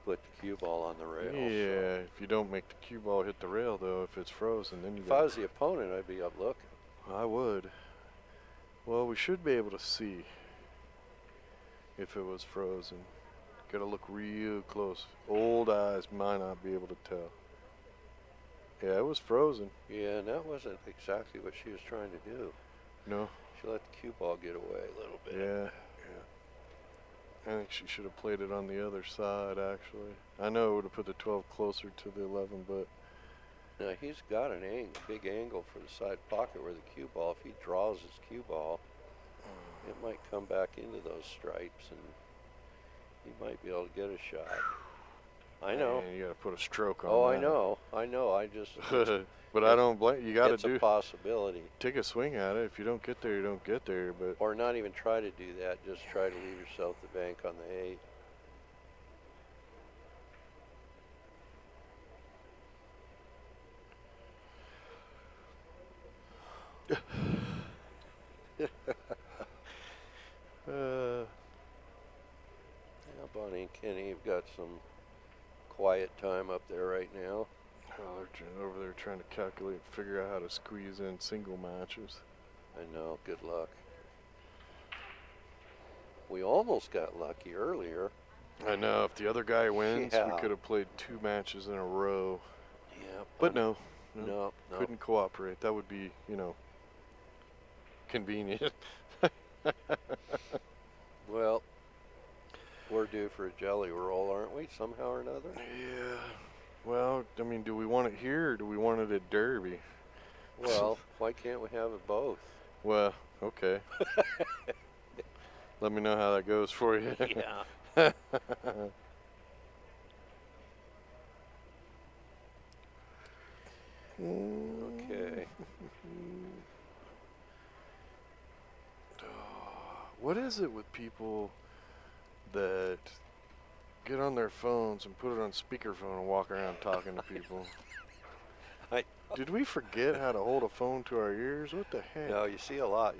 put the cue ball on the rail. Yeah, So if you don't make the cue ball hit the rail, though, if it's frozen, then you if I was the opponent, I'd be up looking. I would. Well, we should be able to see if it was frozen. Gotta look real close. Old eyes might not be able to tell. Yeah, it was frozen. Yeah, and that wasn't exactly what she was trying to do. No. She let the cue ball get away a little bit. Yeah. I think she should have played it on the other side, actually. I know it would have put the 12 closer to the 11, but Now he's got an big angle for the side pocket where the cue ball, if he draws his cue ball, it might come back into those stripes and he might be able to get a shot. I know. man, you got to put a stroke on Oh, that. I know. I just. But I don't blame you. Got to It's a do possibility. take a swing at it. If you don't get there, you don't get there. But Or not even try to do that. Just try to leave yourself the bank on the 8. Now Bonnie and Kenny have got some quiet time up there right now. they're over there trying to calculate, figure out how to squeeze in single matches. I know. Good luck. We almost got lucky earlier. I know. If the other guy wins, Yeah. we could have played 2 matches in a row. Yeah. But no, No. Couldn't cooperate. That would be, you know, convenient. Well, we're due for a jelly roll, aren't we? Somehow or another. Yeah. Well, I mean, do we want it here or do we want it at Derby? Well, why can't we have it both? Well, okay. Let me know how that goes for you. Yeah. Okay. What is it with people that get on their phones and put it on speakerphone and walk around talking to people? Did we forget how to hold a phone to our ears? What the heck? No, you see a lot.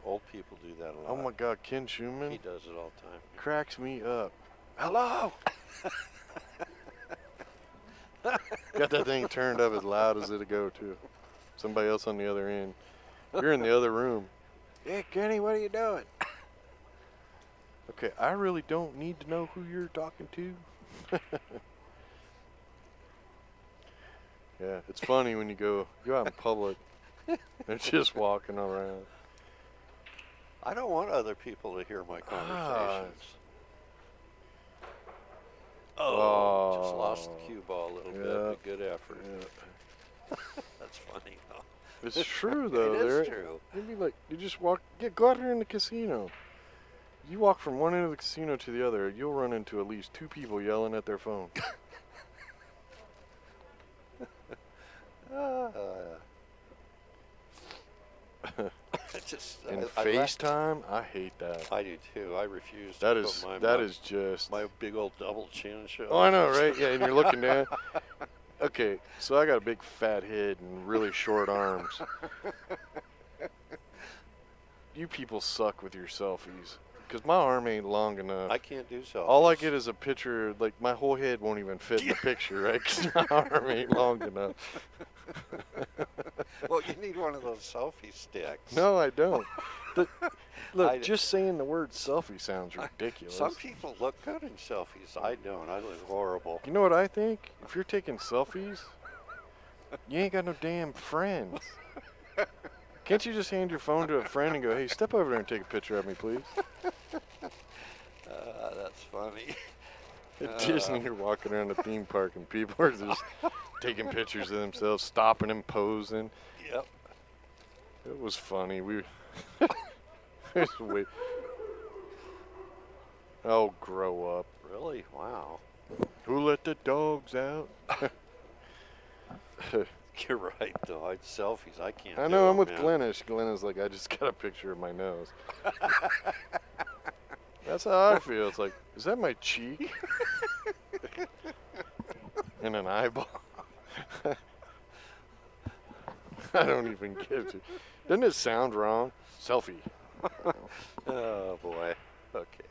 Old people do that a lot. Oh my God, Ken Schumann He does it all the time. cracks me up. Hello! Got that thing turned up as loud as it'll go to. Somebody else on the other end. You're in the other room. Hey, Kenny, what are you doing? Okay, I really don't need to know who you're talking to. Yeah, it's funny when you go out in public and just walking around. I don't want other people to hear my conversations. Just lost the cue ball a little bit, but good effort. Yeah. That's funny, though. It's true, though. It is true. It'd be like, you just go out here in the casino. You walk from one end of the casino to the other, you'll run into at least 2 people yelling at their phone. And FaceTime, I hate that. I do too. I refuse to That put is just my big old double chin show. Oh, I know, right? Yeah, and you're looking down. Okay, so I got a big fat head and really short arms. You people suck with your selfies. Because my arm ain't long enough. I can't do selfies. All I get is a picture, like my whole head won't even fit in the picture, right? Because my arm ain't long enough. Well, you need one of those selfie sticks. No, I don't. Look, just saying the word selfie sounds ridiculous. Some people look good in selfies. I don't. I look horrible. You know what I think? If you're taking selfies, you ain't got no damn friends. Can't you just hand your phone to a friend and go, hey, step over there and take a picture of me, please? That's funny. At Disney, you're walking around a theme park and people are just taking pictures of themselves, stopping and posing. Yep. It was funny. Oh, grow up. Really? Wow. Who let the dogs out? You're right, though. Selfies, I can't I know, I'm with man. Glennish. Glennish like, I just got a picture of my nose. That's how I feel. It's like, is that my cheek? And an eyeball? I don't even get it. Doesn't it sound wrong? Selfie. Oh, boy. Okay.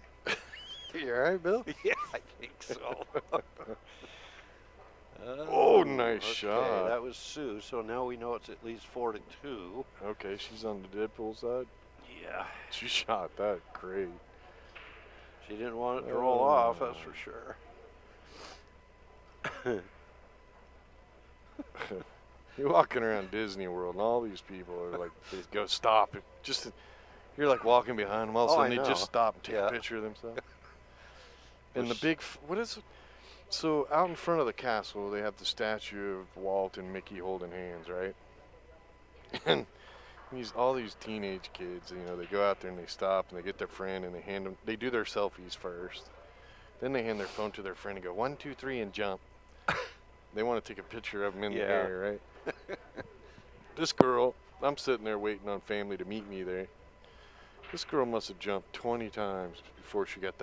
You all right, Bill? Yeah, I think so. Oh, nice okay, shot. That was Sue, so now we know it's at least 4-2. Okay, she's on the Deadpool side? Yeah. She shot that great. She didn't want it to roll off, that's for sure. You're walking around Disney World, and all these people are like, they go stop. You're like walking behind them, all of a sudden they just stop and take a picture of themselves. And the big, what is it? So out in front of the castle, they have the statue of Walt and Mickey holding hands, right? And all these teenage kids, you know, they go out there and they stop and they get their friend and they do their selfies first. Then they hand their phone to their friend and go 1, 2, 3 and jump. They want to take a picture of them in the air, right? This girl, I'm sitting there waiting on family to meet me there. This girl must have jumped 20 times before she got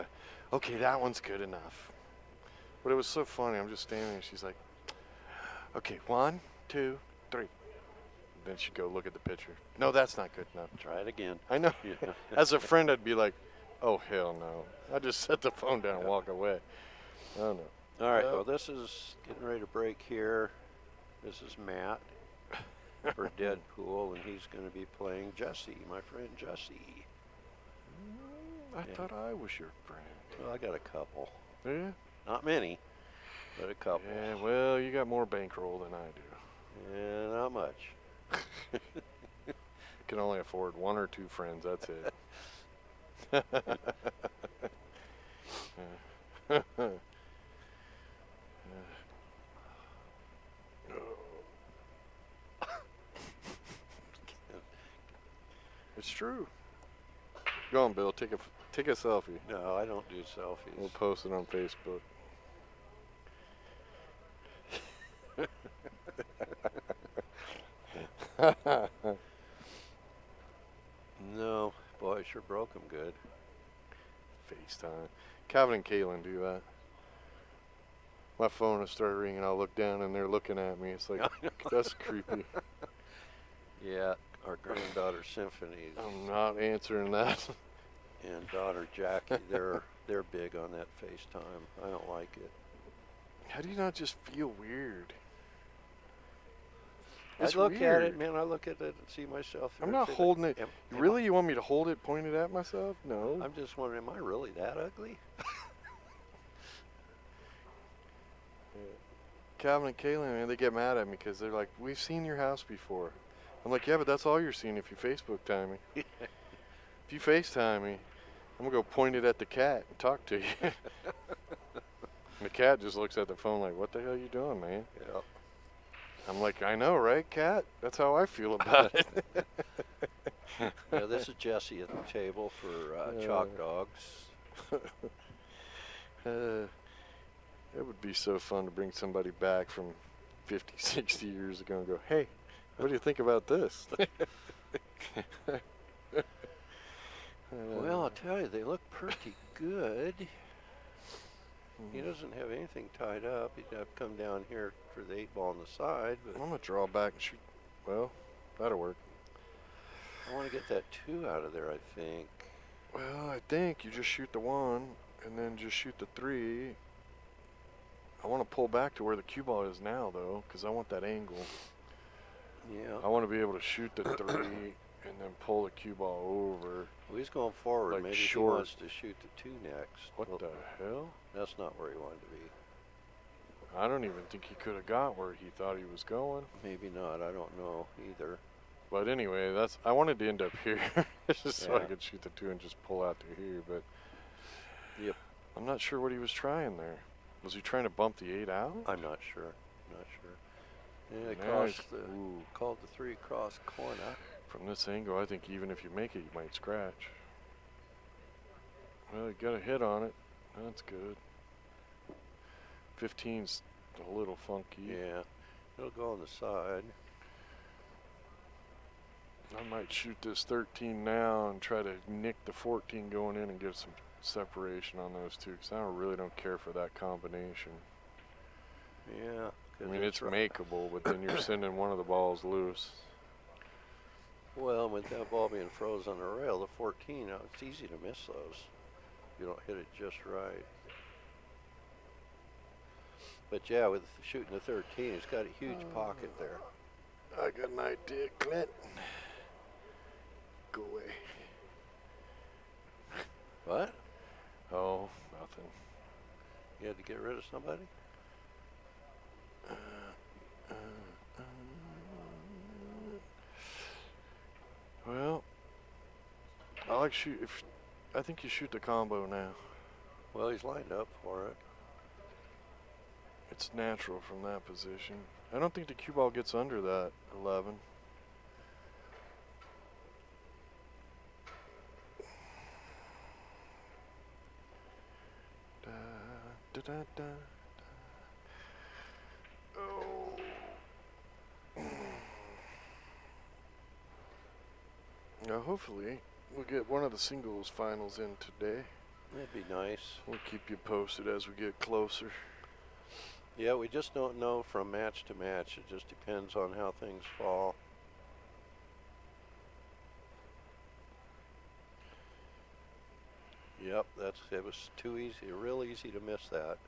okay, that one's good enough. But it was so funny. I'm just standing there. She's like, okay, 1, 2, 3. Then she'd go look at the picture. No, that's not good enough. Try it again. I know. As a friend, I'd be like, oh, hell no. I'd just set the phone down and walk away. I don't know. All right, well, this is getting ready to break here. This is Matt for Deadpool, and he's going to be playing Jesse, my friend Jesse. I thought I was your friend. Well, I got a couple. Yeah? Not many, but a couple. Yeah, well, you got more bankroll than I do. Yeah, not much. Can only afford 1 or 2 friends. That's it. It's true. Go on, Bill. Take a selfie. No, I don't do selfies. We'll post it on Facebook. No, boy, I sure broke him good. FaceTime. Calvin and Kaylin do that. My phone will start ringing. I'll look down and they're looking at me. It's like, that's creepy. Yeah, our granddaughter Symphony I'm not answering that. and daughter Jackie, they're big on that FaceTime. I don't like it. How do you not just feel weird? I look at it, man. I look at it and see myself. I'm not holding it. Really? You want me to hold it pointed at myself? No. I'm just wondering, am I really that ugly? Calvin and Kaylin, man, they get mad at me because they're like, we've seen your house before. I'm like, yeah, but that's all you're seeing if you Facebook time me. If you FaceTime me, I'm going to go point it at the cat and talk to you. And the cat just looks at the phone like, what the hell are you doing, man? Yeah. I'm like, I know, right, cat? That's how I feel about it. Yeah, this is Jesse at the table for Chalk Dogs. It would be so fun to bring somebody back from 50, 60 years ago and go, hey, what do you think about this? Well, I'll tell you, they look pretty good. He doesn't have anything tied up. He'd have to come down here for the 8-ball on the side. But I'm going to draw back and shoot. Well, that'll work. I want to get that 2 out of there, I think. Well, I think you just shoot the 1 and then just shoot the 3. I want to pull back to where the cue ball is now, though, because I want that angle. Yeah. I want to be able to shoot the 3 and then pull the cue ball over. Well, he's going forward. Like Maybe short. he wants to shoot the 2 next. What the hell? That's not where he wanted to be. I don't even think he could have got where he thought he was going. Maybe not. I don't know either. But anyway, I wanted to end up here just so I could shoot the 2 and just pull out to here. But yep. I'm not sure what he was trying there. Was he trying to bump the 8 out? I'm not sure. Not sure. Yeah, called the 3 across corner. From this angle, I think even if you make it, you might scratch. Well, you got a hit on it. That's good. 15's a little funky. Yeah, it'll go on the side. I might shoot this 13 now and try to nick the 14 going in and get some separation on those 2, because I really don't care for that combination. Yeah. I mean, it's makeable, but then you're sending one of the balls loose. Well, with that ball being froze on the rail, the 14, it's easy to miss those. You don't hit it just right. But yeah, with shooting the 13, it's got a huge pocket there. I got an idea, Clint. Go away. What? Oh, nothing. You had to get rid of somebody? Well, I like shoot. I think you shoot the combo now. Well, he's lined up for it. It's natural from that position. I don't think the cue ball gets under that 11. Da, da, da, da. Oh. Now, hopefully, we'll get one of the singles finals in today. That'd be nice. We'll keep you posted as we get closer. Yeah, we just don't know from match to match. It just depends on how things fall. Yep, it was too easy, real easy to miss that,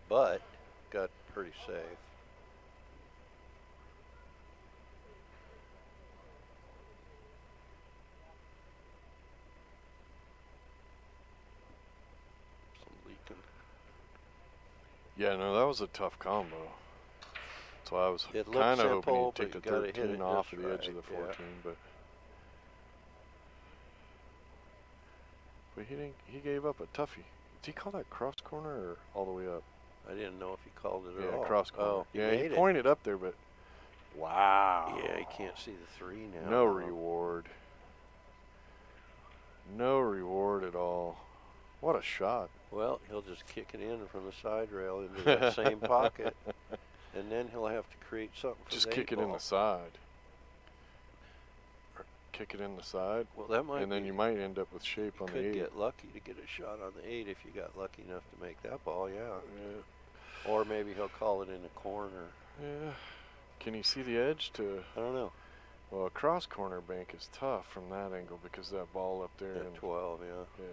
but got pretty safe. Some leaking. Yeah, no, that was a tough combo. So I was It kind looks of hoping simple, he'd take the but you gotta hit 13 it off just of the edge of the right, 14, yeah. but he didn't. He gave up a toughie. Did he call that cross corner or all the way up? I didn't know if he called it at Yeah, all. cross corner. Oh, yeah, he made it. pointed up there, but wow. Yeah, you can't see the 3 now. No reward. No reward at all. What a shot. Well, he'll just kick it in from the side rail into that same pocket, and then he'll have to create something for Just the kick it in the side. Or kick it in the side. Well, that might. And then you might end up with shape on the 8. You could get lucky to get a shot on the 8 if you got lucky enough to make that ball, yeah. Yeah. Or maybe he'll call it in the corner. Yeah. Can you see the edge to? I don't know. Well, a cross corner bank is tough from that angle because that ball up there. At 12, yeah. Yeah.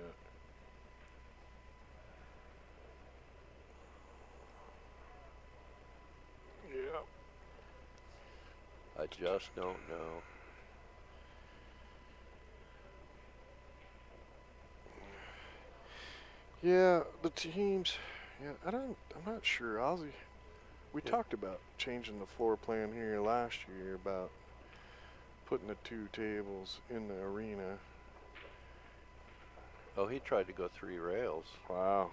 Yeah. I just don't know. Yeah, the teams. Yeah, I'm not sure. Ozzy, we talked about changing the floor plan here last year about putting the 2 tables in the arena. Oh, he tried to go 3 rails. Wow.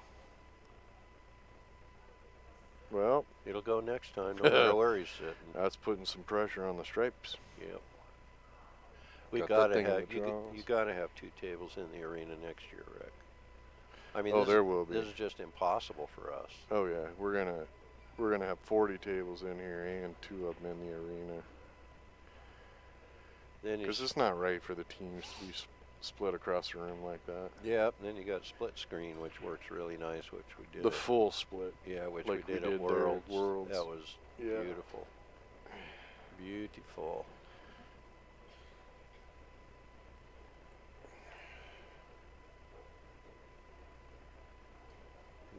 Well, it'll go next time, no matter where he's sitting. That's putting some pressure on the stripes. Yep. We Got gotta that thing in have the you draws. gotta have 2 tables in the arena next year, Rick. I mean, Oh, there will be. This is just impossible for us. Oh yeah, we're gonna have 40 tables in here and 2 of them in the arena. Then Because it's not right for the teams to be split across the room like that. yeah, and then you got split screen, which works really nice, which we did. The full split. Yeah, which like we did there at Worlds. Worlds. That was beautiful. Beautiful.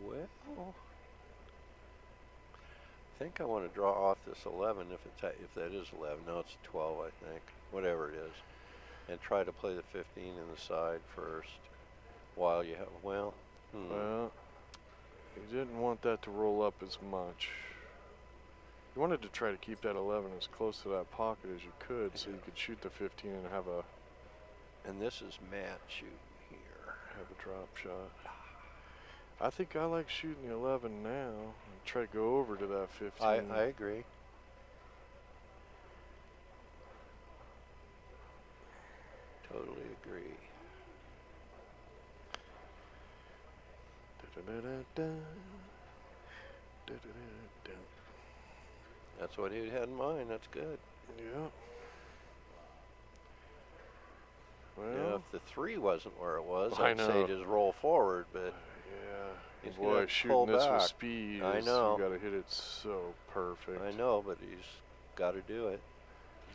Well, I think I want to draw off this 11 if that is 11. No, it's 12, I think. Whatever it is. And try to play the 15 in the side first while you have, well, Well, you didn't want that to roll up as much. You wanted to try to keep that 11 as close to that pocket as you could so you could shoot the 15 and have a and this is Matt shooting here. have a drop shot. I think I like shooting the 11 now and try to go over to that 15. I agree. Totally agree. That's what he had in mind. That's good. Yeah. Well, Yeah, if the 3 wasn't where it was, I I'd say know. just roll forward, but yeah. he's gonna Boy, have to shooting pull this with back. speed, I know. You got to hit it so perfect. I know, but he's got to do it.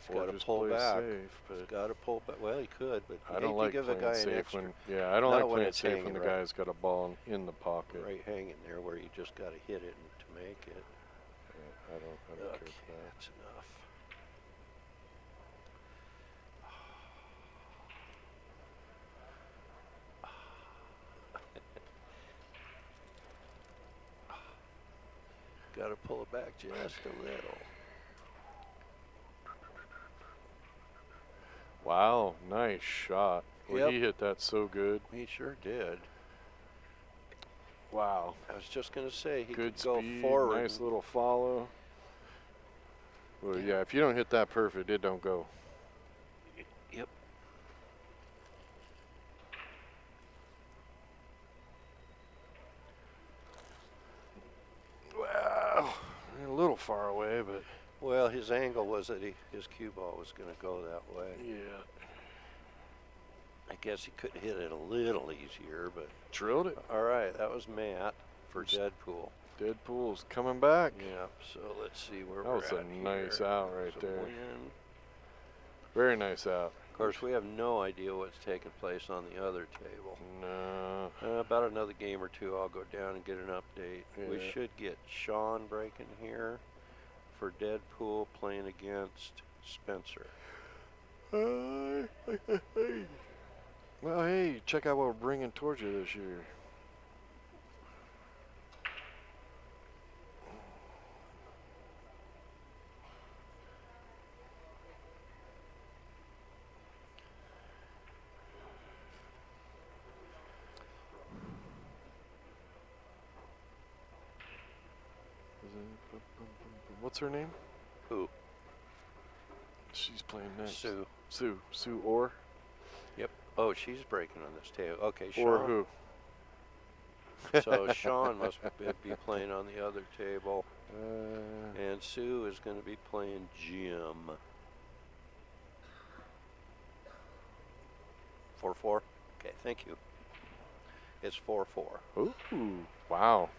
He's Or got to just pull play back. safe, He's but got to pull back. Well, he could, but I don't like give a playing guy an safe extra when. Yeah, I don't not like when playing it's safe when hanging the right. guy's got a ball in the pocket. right hanging there where you just got to hit it to make it. Yeah, I don't care Okay, for that. that's enough. Got to pull it back just a little. Wow, nice shot. Well, Yep. he hit that so good. He sure did. Wow. I was just going to say he Good could go speed, forward. nice little follow. Well, yeah, if you don't hit that perfect, it don't go. Yep. Wow, a little far away, but Well, his angle was that his cue ball was going to go that way. yeah. I guess he could hit it a little easier, but Drilled it. all right, that was Matt for Deadpool. Deadpool's coming back. Yep. So let's see where That we're was at a nice here. out right It's a there. win. Very nice out. Of course, we have no idea what's taking place on the other table. No. About another game or two, I'll go down and get an update. We Yeah. should get Sean breaking here for Deadpool playing against Spencer. Well, hey, check out what we're bringing towards you this year. What's her name? Who? She's playing next. Sue. Sue Orr? Yep. Oh, she's breaking on this table. Okay, Sean. Or who? So Sean must be playing on the other table. And Sue is going to be playing Jim. 4-4? Okay, thank you. It's 4-4. Ooh, wow.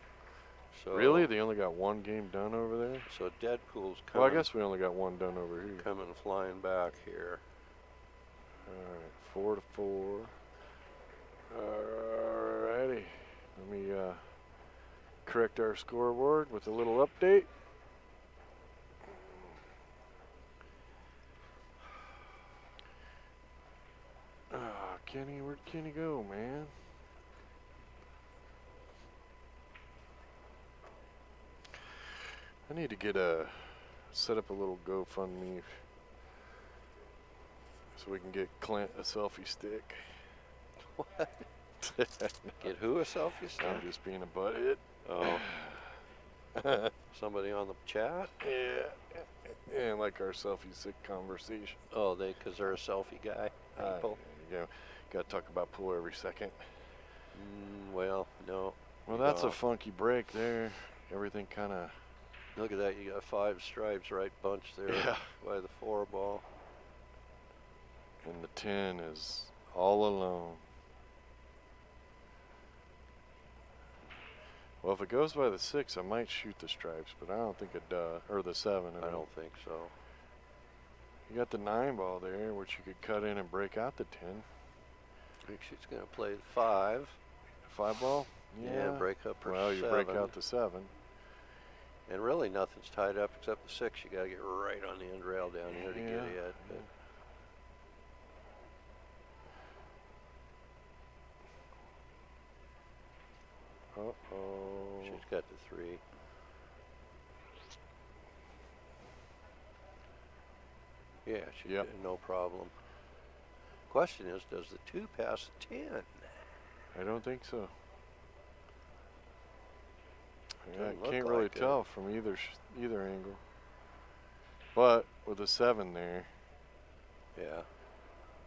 So Really? They only got one game done over there? So Deadpool's coming. Well, I guess we only got one done over here. Coming flying back here. All right, 4-4. Alrighty. Let me correct our scoreboard with a little update. Kenny, where'd Kenny go, man? I need to get set up a little GoFundMe so we can get Clint a selfie stick. What? Get who a selfie stick? I'm just being a butthead. Oh. Somebody on the chat? Yeah, and like our selfie stick conversation. Oh, because they're a selfie guy. People. You know, got to talk about pool every second. Well, no. Well, that's a funky break there. Everything kind of. Look at that. You got 5 stripes right bunched there by the 4 ball. And the 10 is all alone. Well, if it goes by the 6, I might shoot the stripes, but I don't think it does. Or the 7. I don't think so. You got the 9 ball there, which you could cut in and break out the 10. I think she's going to play the 5. 5 ball? Yeah, break up her 7. Well, you break out the 7. And really nothing's tied up except the 6. You got to get right on the end rail down here to get it. But uh-oh. She's got the 3. Yeah, she did, no problem. Question is, does the 2 pass the 10? I don't think so. Yeah, Doesn't I can't look really like it. tell from either angle. But with a 7 there, Yeah.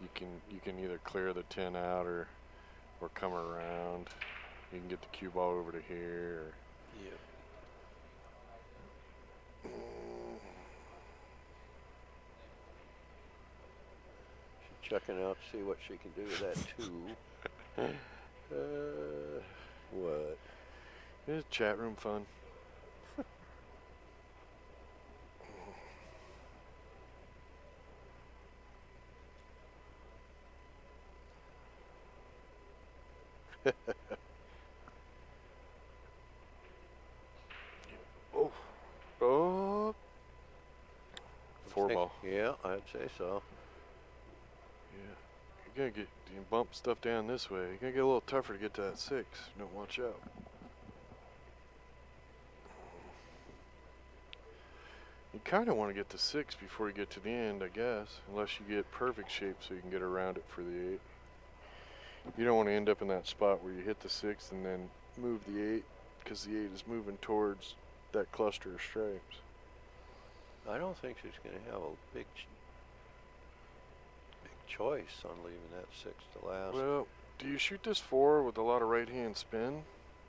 you can either clear the 10 out or come around. You can get the cue ball over to here. Yep. She's checking out to see what she can do with that 2. What? It's chat room fun. Oh. 4 ball. Yeah, I'd say so. Yeah. You bump stuff down this way. You're gonna get a little tougher to get to that 6. Don't watch out. You kind of want to get to 6 before you get to the end, I guess, unless you get perfect shape so you can get around it for the 8. You don't want to end up in that spot where you hit the 6 and then move the 8, because the 8 is moving towards that cluster of stripes. I don't think she's going to have a big choice on leaving that 6 to last. Well, do you shoot this 4 with a lot of right-hand spin?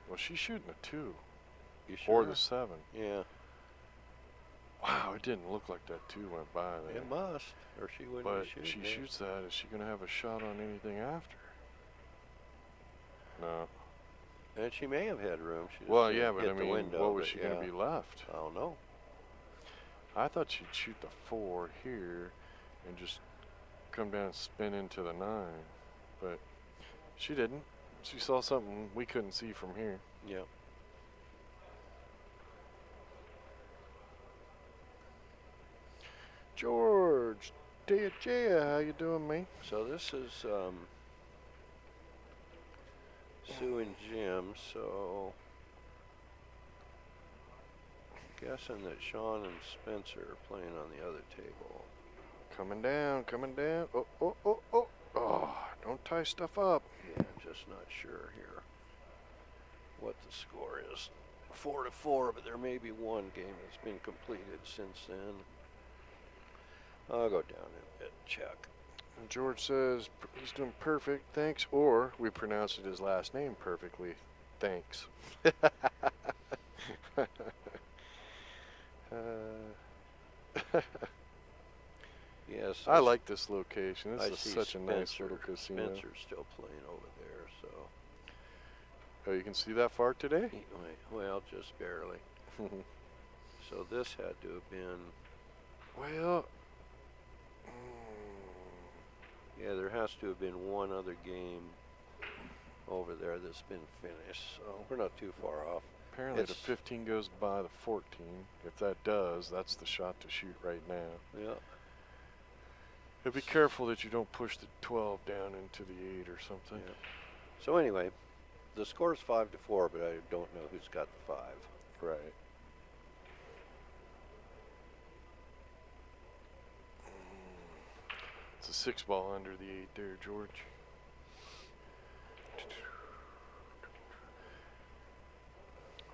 Well, she's shooting a 2. You sure? Or the 7. Yeah. Wow, it didn't look like that 2 went by there. It must, or she wouldn't But be shooting. she shoots that. Is she going to have a shot on anything after? No. And she may have had room. She just Well, yeah, but hit I the mean, window, what was but she going to be left? I don't know. I thought she'd shoot the 4 here and just come down and spin into the 9. But she didn't. She saw something we couldn't see from here. Yep. George, Jaya, how you doing, man? So this is Sue and Jim, so guessing that Sean and Spencer are playing on the other table. Coming down, coming down. Oh, oh, oh, oh. Oh, don't tie stuff up. Yeah, I'm just not sure here what the score is. 4-4, but there may be one game that's been completed since then. I'll go down and check. And George says he's doing perfect, thanks, or we pronounced it his last name perfectly, thanks. Yes, I like this location. This I is see such a nice little Spencer. casino. Spencer's still playing over there, so. Oh, you can see that far today? Well, just barely. So this had to have been. Well, Yeah, there has to have been one other game over there that's been finished, so we're not too far off. apparently the 15 goes by the 14. If that does, that's the shot to shoot right now. Yeah. But be careful that you don't push the 12 down into the 8 or something. Yeah. So anyway, the score's 5-4, but I don't know who's got the 5. Right. It's a 6 ball under the 8 there, George.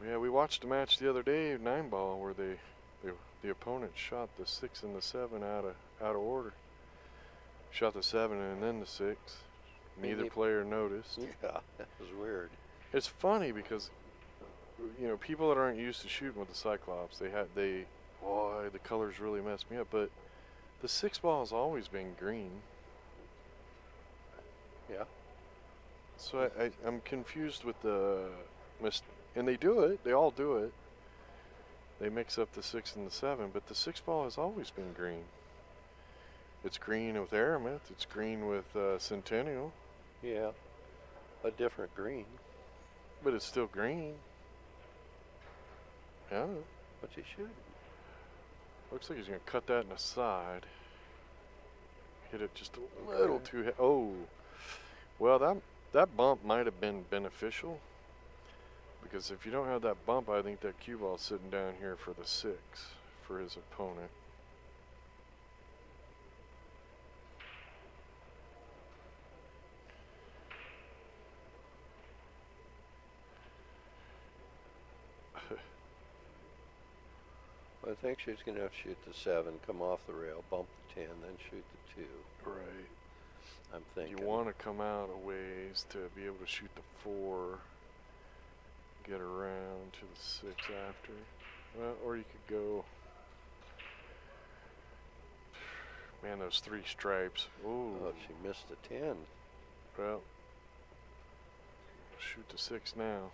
Yeah, we watched a match the other day, 9 ball, where the opponent shot the 6 and the 7 out of order. Shot the 7 and then the 6. Neither player noticed. Yeah, that was weird. It's funny because, you know, people that aren't used to shooting with the Cyclops, boy, the colors really messed me up. But the 6 ball has always been green. Yeah. So I'm confused with and they do it. They all do it. They mix up the 6 and the 7, but the 6 ball has always been green. It's green with Aramith. It's green with Centennial. Yeah. A different green. But it's still green. Yeah. What's he shooting? Looks like he's going to cut that in the side. Hit it just a little too oh. Well, that bump might have been beneficial. Because if you don't have that bump, I think that cue ball's sitting down here for the 6 for his opponent. I think she's going to have to shoot the 7, come off the rail, bump the 10, then shoot the 2. Right. I'm thinking. You want to come out a ways to be able to shoot the 4, get around to the 6 after. Well, or you could go. Man, those 3 stripes. Ooh. Oh, she missed the 10. Well, shoot the 6 now.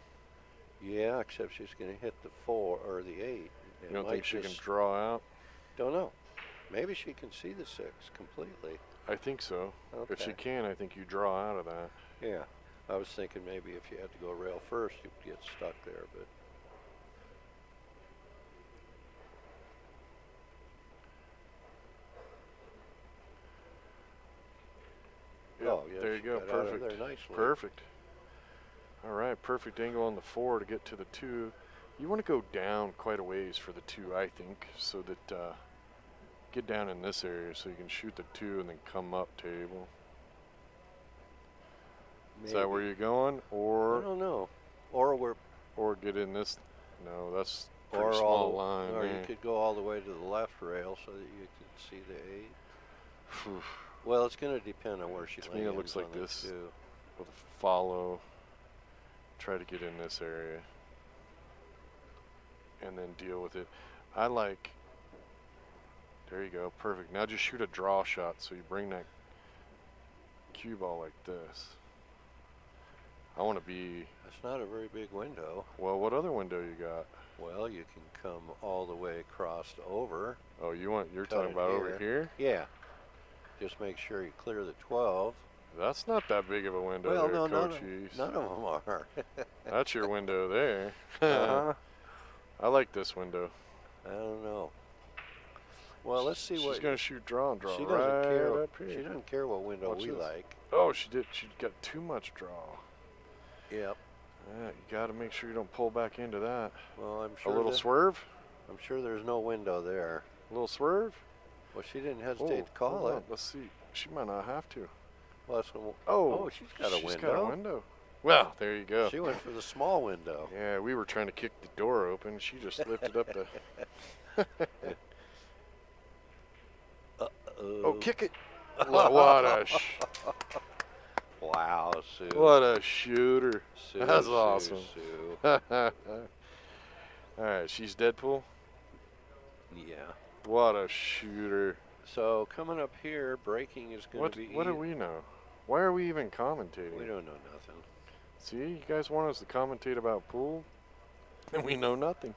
Yeah, except she's going to hit the 4 or the 8. You don't think she can draw out? Don't know. Maybe she can see the 6 completely. I think so. Okay. If she can, I think you draw out of that. Yeah. I was thinking maybe if you had to go rail first, you'd get stuck there, but. Yep, Oh, yeah, there you go. got out of Perfect. there nicely. Perfect. All right, perfect angle on the 4 to get to the 2. You want to go down quite a ways for the 2, I think, so that get down in this area so you can shoot the 2 and then come up table. Maybe. Is that where you're going, I or don't know. or get in this? No, that's pretty Or small line. or there. you could go all the way to the left rail so that you could see the 8. Well, it's going to depend on where she lands. To me, it looks like on the this. 2. With a follow, try to get in this area, and then deal with it. I like. There you go, perfect. Now just shoot a draw shot, so you bring that cue ball like this. I want to be. That's not a very big window. Well, what other window you got? Well, you can come all the way across over. Oh, you're Cut talking it about over here? Yeah. Just make sure you clear the 12. That's not that big of a window Well, there, no, Coach. none of them are. That's your window there. Uh-huh. I like this window. I don't know. Well, let's see what. She's going to shoot draw and draw She doesn't right care. up here. She doesn't care what window Watch we this. like. Oh, she did. She got too much draw. Yep. Yeah, you got to make sure you don't pull back into that. Well, I'm sure. A little swerve? I'm sure there's no window there. A little swerve? Well, she didn't hesitate to call hold it. on. Let's see. She might not have to. Well, that's when Oh, she's got a window. She's got a window. Well, there you go. She went for the small window. Yeah, we were trying to kick the door open. She just lifted up the. Oh, kick it! What a wow, Sue. what a shooter! Sue, That's Sue, awesome. Sue. All right, she's Deadpool. Yeah. What a shooter! So coming up here, braking is going to be. What do we know? Why are we even commentating? We don't know nothing. See, you guys want us to commentate about pool, and we know nothing.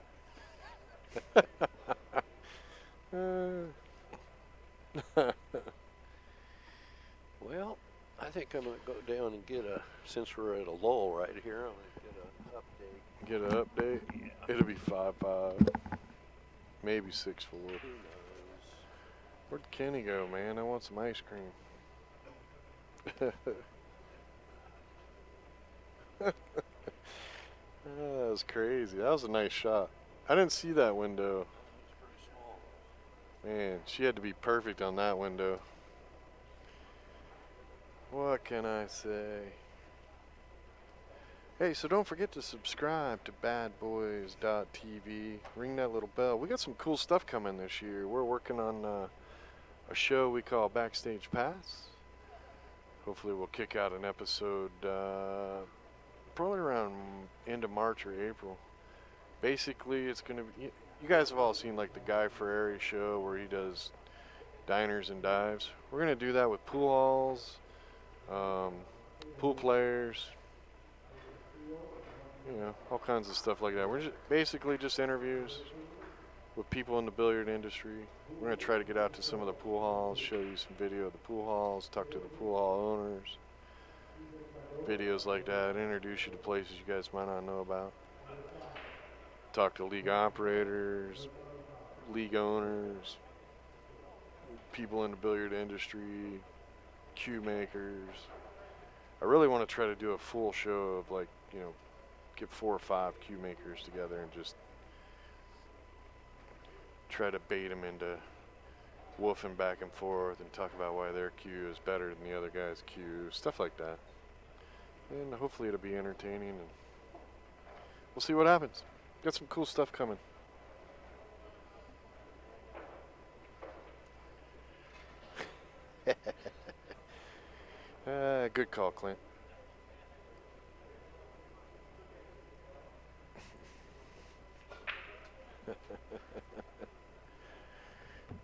Well, I think I'm going to go down and get since we're at a lull right here, I'm going to get an update. Get an update? Yeah. It'll be 5.5, maybe 6.4. Who knows? Where'd Kenny go, man? I want some ice cream. That was crazy. That was a nice shot. I didn't see that window. It's pretty small. Man, she had to be perfect on that window. What can I say? Hey, so don't forget to subscribe to BadBoys.tv. Ring that little bell. We got some cool stuff coming this year. We're working on a show we call Backstage Pass. Hopefully we'll kick out an episode probably around end of March or April. Basically, it's going to be... You guys have all seen like the Guy Fieri show where he does diners and dives. We're going to do that with pool halls, pool players, you know, all kinds of stuff like that. We're just basically just interviews with people in the billiard industry. We're going to try to get out to some of the pool halls, show you some video of the pool halls, talk to the pool hall owners, videos like that, introduce you to places you guys might not know about. Talk to league operators, league owners, people in the billiard industry, cue makers. I really want to try to do a full show of, like, you know, get 4 or 5 cue makers together and just try to bait them into woofing back and forth and talk about why their cue is better than the other guy's cue, stuff like that. And hopefully it'll be entertaining, and we'll see what happens. Got some cool stuff coming. Good call, Clint.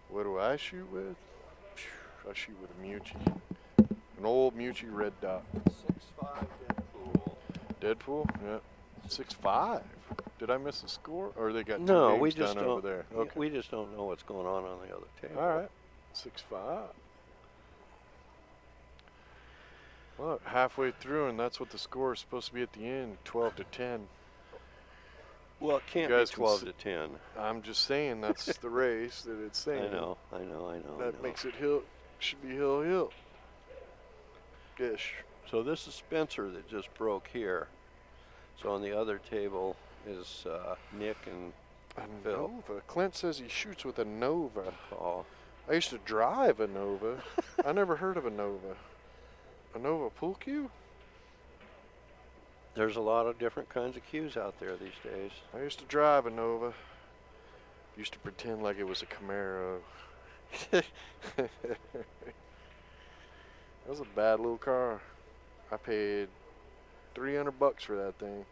What do I shoot with? I shoot with a Mucci. An old Mucci red dot. 6'5" Deadpool. Deadpool? Yeah. 6'5". Did I miss a score? Or they got two No, games we just done don't. over there? Yeah, Okay. we just don't know what's going on the other table. All right. 6'5". Well, halfway through, and that's what the score is supposed to be at the end, 12-10. Well, it can't You be guys can 12 to 10. I'm just saying that's the race that it's saying. I know. That makes it hill. Should be hill. Ish. So this is Spencer that just broke here. So on the other table is Nick and A Phil. Nova. Clint says he shoots with a Nova. Paul. I used to drive a Nova. I never heard of a Nova. A Nova pool cue? There's a lot of different kinds of cues out there these days. I used to drive a Nova. Used to pretend like it was a Camaro. That was a bad little car. I paid $300 for that thing.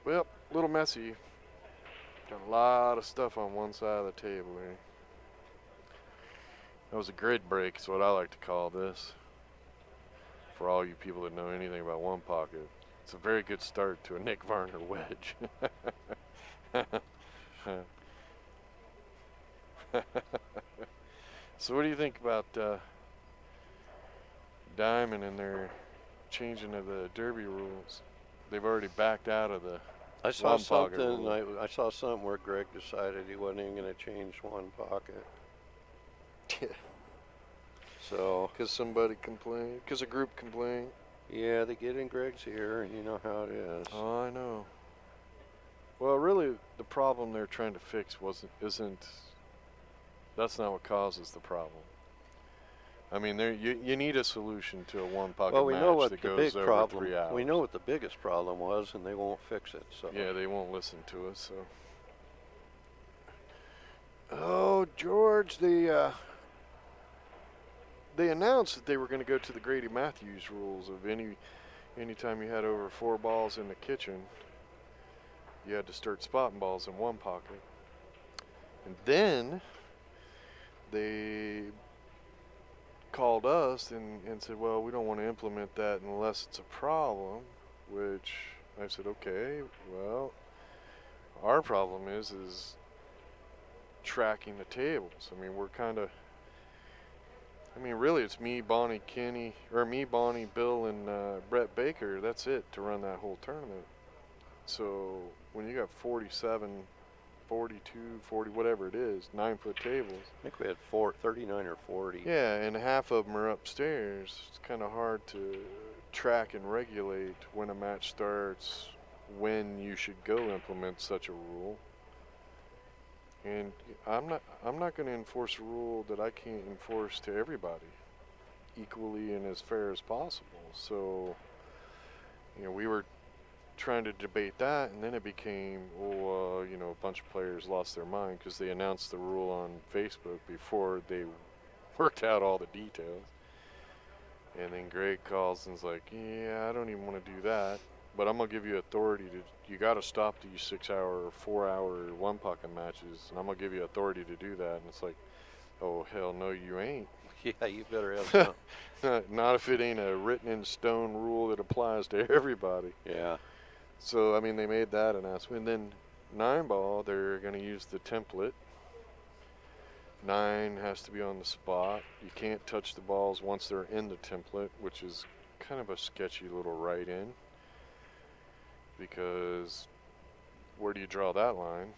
Well, a little messy. Got a lot of stuff on one side of the table here. That was a grid break, is what I like to call this. For all you people that know anything about one pocket, it's a very good start to a Nick Varner wedge. So what do you think about Diamond and their changing of the Derby rules? They've already backed out of the I saw one pocket something. rule. I saw something where Greg decided he wasn't even going to change one pocket. So, Because somebody complained, because a group complained. yeah, they get in Greg's ear, and you know how it is. Oh, I know. Well, really, the problem they're trying to fix isn't. That's not what causes the problem. I mean, you need a solution to a one-pocket Well, we know match what that the goes big over problem. 3 hours. We know what the biggest problem was, and they won't fix it. So Yeah, they won't listen to us. So. Oh, George, they announced that they were going to go to the Grady Matthews rules of anytime you had over 4 balls in the kitchen, you had to start spotting balls in one pocket. And then they called us and said, well, we don't want to implement that unless it's a problem, which I said, okay, well, our problem is tracking the tables. I mean, we're kind of, I mean, really, it's me, Bonnie, Kenny, or me, Bonnie, Bill, and Brett Baker. That's it to run that whole tournament. So when you got 47, 42, 40, whatever it is, 9-foot tables. I think we had 39 or 40. Yeah, and half of them are upstairs. It's kind of hard to track and regulate when a match starts, when you should go implement such a rule. And I'm not going to enforce a rule that I can't enforce to everybody equally and as fair as possible. So, you know, we were trying to debate that, and then it became, well, you know, a bunch of players lost their mind because they announced the rule on Facebook before they worked out all the details. And then Greg calls and's like, yeah, I don't even want to do that, but I'm going to give you authority to, you got to stop these 6-hour or 4-hour one-pocket matches, and I'm going to give you authority to do that. And it's like, oh, hell no, you ain't. Yeah, you better have some. Not if it ain't a written in stone rule that applies to everybody. Yeah. So, I mean, they made that announcement. And then 9-ball, they're going to use the template. 9 has to be on the spot. You can't touch the balls once they're in the template, which is kind of a sketchy little write-in. Because where do you draw that line?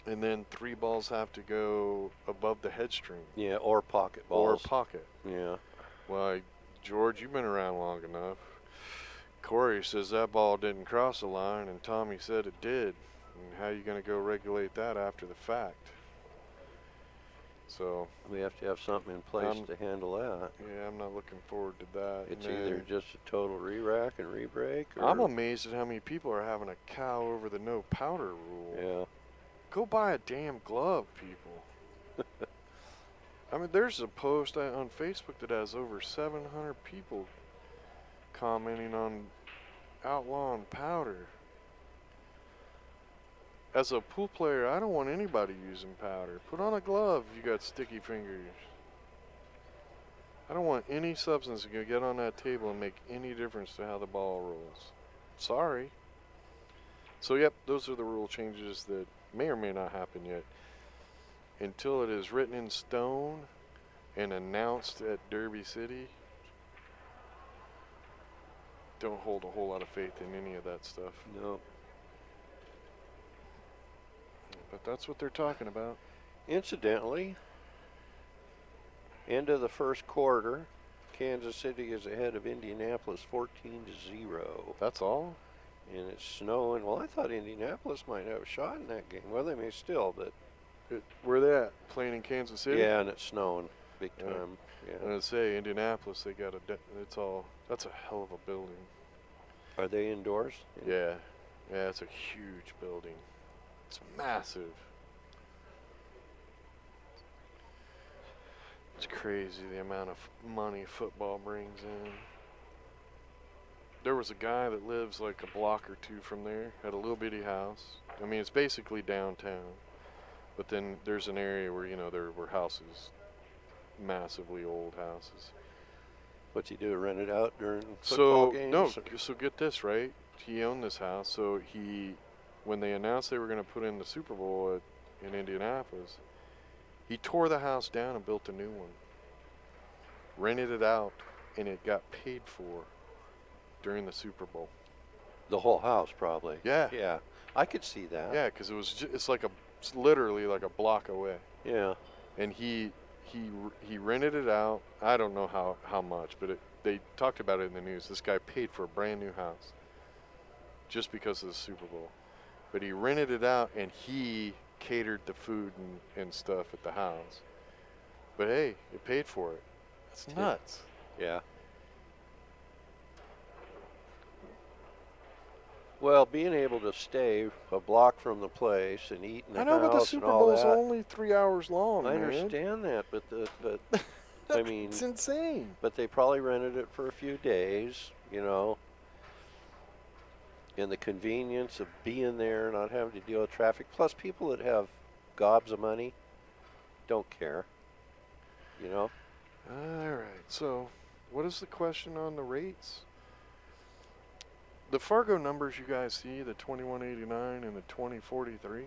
And then 3 balls have to go above the headstream. Yeah, or pocket balls. Or pocket. Yeah. Well, George, you've been around long enough. Corey says that ball didn't cross the line, and Tommy said it did. And how are you going to go regulate that after the fact? So we have to have something in place to handle that. Yeah, I'm not looking forward to that. It's either just a total re-rack and re-break. I'm amazed at how many people are having a cow over the no powder rule. Yeah. Go buy a damn glove, people. I mean, there's a post on Facebook that has over 700 people commenting on outlawing powder. As a pool player, I don't want anybody using powder. Put on a glove if you got sticky fingers. I don't want any substance to get on that table and make any difference to how the ball rolls. Sorry. So, yep, those are the rule changes that may or may not happen yet. Until it is written in stone and announced at Derby City, don't hold a whole lot of faith in any of that stuff. No. But that's what they're talking about. Incidentally, end of the first quarter, Kansas City is ahead of Indianapolis 14-0. That's all? And it's snowing. Well, I thought Indianapolis might have a shot in that game. Well, they may still, but... Where they at? Playing in Kansas City? Yeah, and it's snowing big time. Yeah. And I'd say Indianapolis, they got that's a hell of a building. Are they indoors? Yeah. Yeah, it's a huge building. It's massive. It's crazy the amount of money football brings in. There was a guy that lives like a block or two from there, had a little bitty house. I mean, it's basically downtown. But then there's an area where, you know, there were houses, massively old houses. What's he do, rent it out during football games? No, so get this, right? He owned this house, so when they announced they were going to put in the Super Bowl in Indianapolis, he tore the house down and built a new one. Rented it out, and it got paid for during the Super Bowl. The whole house, probably. Yeah. Yeah, I could see that. Yeah, because it's literally like a block away. Yeah. And he rented it out. I don't know how much, but they talked about it in the news. This guy paid for a brand new house. just because of the Super Bowl. But he rented it out, and he catered the food and stuff at the house. But hey, it paid for it. That's nuts. Yeah. Well, being able to stay a block from the place and eat in the I know, but the house Super and all Bowl's that. only 3 hours long, I man. understand that, but I mean, it's insane. But they probably rented it for a few days, you know. And the convenience of being there, not having to deal with traffic. Plus, people that have gobs of money don't care, you know. All right. So, what is the question on the rates? The Fargo numbers you guys see, the 2189 and the 2043,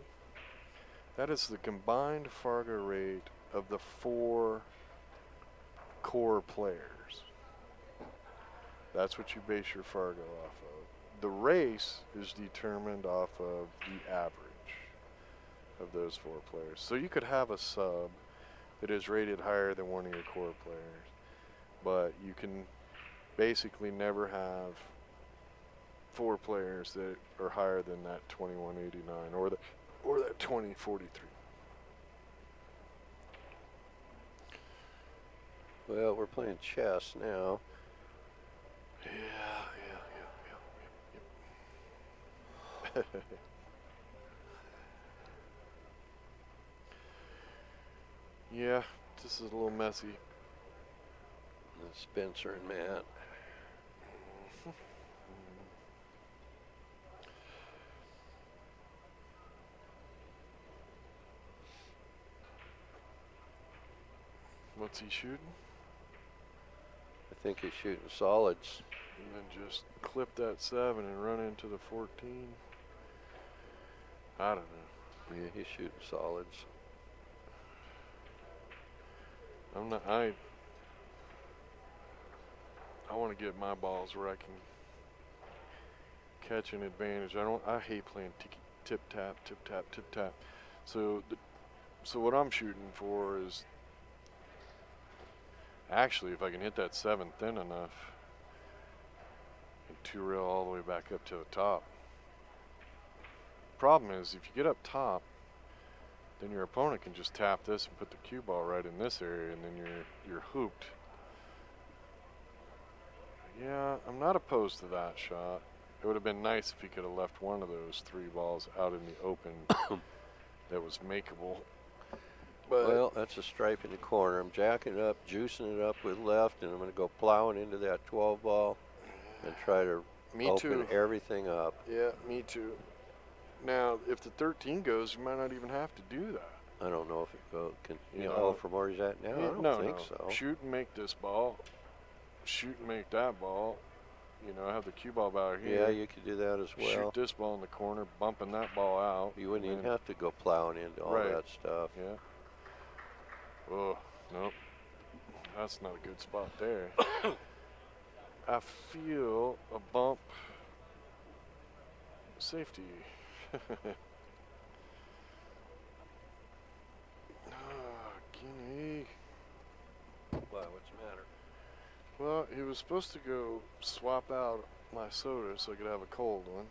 that is the combined Fargo rate of the 4 core players. That's what you base your Fargo off of. The race is determined off of the average of those 4 players. So you could have a sub that is rated higher than one of your core players, but you can basically never have 4 players that are higher than that 2189 or that 2043. Well, we're playing chess now. Yeah. Yeah, this is a little messy. Spencer and Matt. What's he shooting? I think he's shooting solids. And then just clip that 7 and run into the 14. I don't know. Yeah, he's shooting solids. I want to get my balls where I can catch an advantage. I hate playing tip tap. So what I'm shooting for is actually, if I can hit that 7 thin enough and 2-rail all the way back up to the top. Problem is, if you get up top, then your opponent can just tap this and put the cue ball right in this area, and then you're hooped. Yeah, I'm not opposed to that shot. It would have been nice if he could have left one of those 3 balls out in the open that was makeable. But well, that's a stripe in the corner. I'm jacking it up, juicing it up with left, and I'm going to go plowing into that 12 ball and try to open everything up. Yeah, me too. Now, if the 13 goes, you might not even have to do that. I don't know if it goes. You know, know, from where he's at now? I don't think so. Shoot and make this ball. Shoot and make that ball. You know, have the cue ball out here. Yeah, you could do that as well. Shoot this ball in the corner, bumping that ball out. You wouldn't even have to go plowing into all that stuff. Yeah. Oh, nope. That's not a good spot there. I feel a bump. Safety. Guinea. Why, what's the matter? Well, he was supposed to go swap out my soda so I could have a cold one.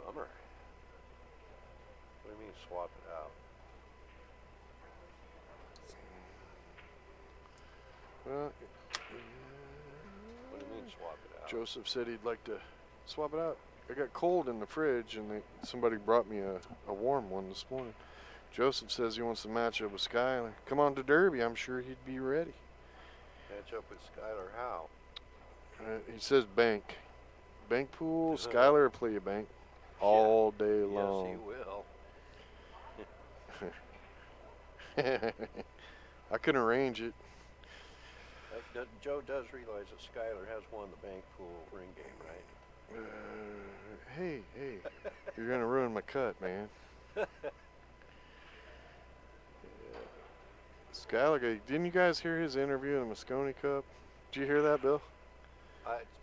Bummer. What do you mean swap it out? Well, what do you mean swap it out? Joseph said he'd like to swap it out. I got cold in the fridge, and somebody brought me a warm one this morning. Joseph says he wants to match up with Skyler. Come on to Derby. I'm sure he'd be ready. Match up with Skyler how? He says bank. Bank pool. Skyler will play you bank all day long. Yes, he will. I can arrange it. Joe does realize that Skyler has won the bank pool ring game, right? Hey, you're gonna ruin my cut, man. Skyler, didn't you guys hear his interview in the Moscone Cup? Did you hear that, Bill?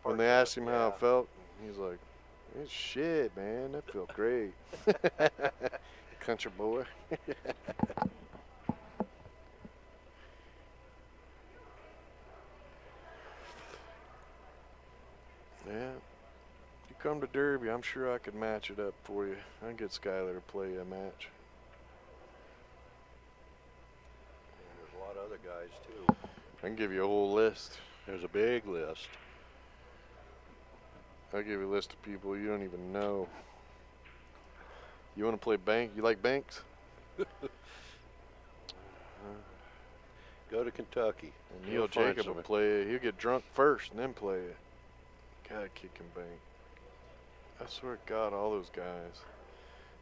When they asked him how it felt, he's like, "It's shit, man. That felt great." Country boy. come to Derby, I'm sure I could match it up for you. I can get Skylar to play a match. There's a lot of other guys too. I can give you a whole list. There's a big list. I'll give you a list of people you don't even know. You want to play bank? You like banks? Go to Kentucky. And Neil Jacob will play it. He'll get drunk first and then play it. God, kicking bank. I swear to God, all those guys.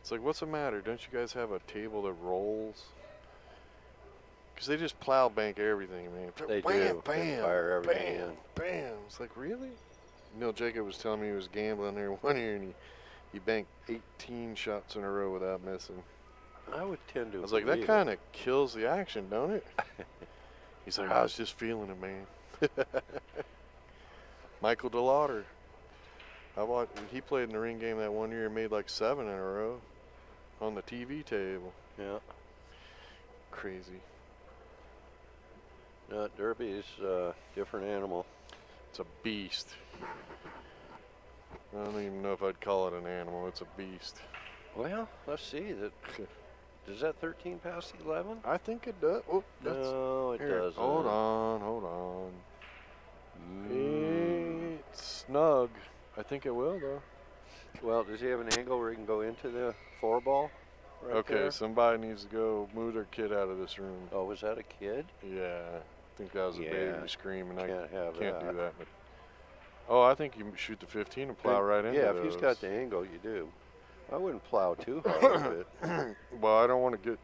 It's like, what's the matter? Don't you guys have a table that rolls? Because they just plow bank everything, man. They bam, do. Bam, They fire everything bam, in. bam. It's like, really? Neil Jacob was telling me he was gambling there one year and he banked 18 shots in a row without missing. I would tend to. I was like, that kind of kills the action, don't it? He's like, I was just feeling it, man. Michael DeLauder. He played in the ring game that one year and made like 7 in a row on the TV table. Yeah. Crazy. Derby's a different animal. It's a beast. I don't even know if I'd call it an animal. It's a beast. Well, let's see. Does that 13 pass 11? I think it does. Oh, no, it doesn't. Hold on. It's snug. I think it will, though. Well, does he have an angle where he can go into the 4-ball? Right okay, there? somebody needs to go move their kid out of this room. Oh, was that a kid? Yeah, I think that was a baby screaming. Can't do that. But, oh, I think you shoot the 15 and plow right into Yeah, those. if he's got the angle, you do. I wouldn't plow too hard with it. Well, I don't want to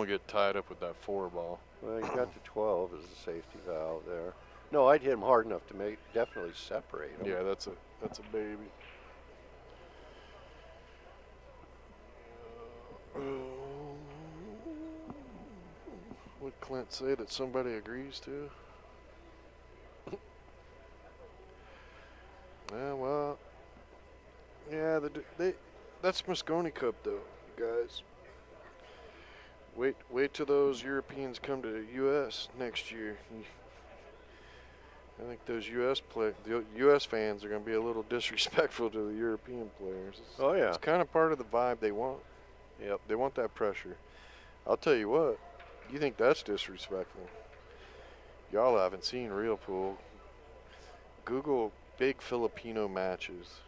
get tied up with that 4-ball. Well, you got the 12 as a safety valve there. No, I'd hit him hard enough to definitely separate him. Yeah, that's a baby. Would Clint say that somebody agrees to? Yeah, well, yeah, that's Moscone Cup though, guys. Wait till those Europeans come to the U.S. next year. I think those the U.S. fans are going to be a little disrespectful to the European players. It's kind of part of the vibe they want. Yep, they want that pressure. I'll tell you what, you think that's disrespectful? Y'all haven't seen real pool. Google big Filipino matches.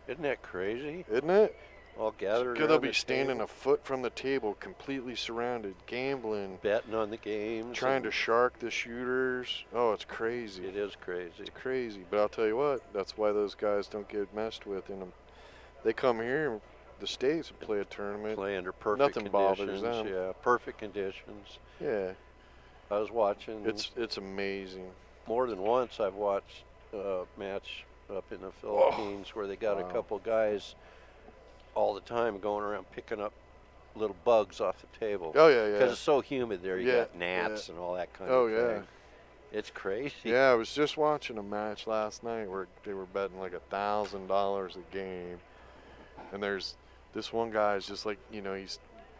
Isn't that crazy? Isn't it? All gathered Because they'll be standing a foot from the table, completely surrounded, gambling, betting on the games, trying to shark the shooters. Oh, it's crazy. It is crazy. It's crazy. But I'll tell you what, that's why those guys don't get messed with in them. They come here in the States and play a tournament. Play under perfect conditions. bothers them. Yeah, perfect conditions. Yeah. I was watching. It's amazing. More than once I've watched a match up in the Philippines where they got a couple guys all the time going around picking up little bugs off the table. Oh, yeah, yeah. Because it's so humid there. You got gnats and all that kind of thing. Oh, yeah. It's crazy. Yeah, I was just watching a match last night where they were betting like $1,000 a game. And there's this one guy is just like, you know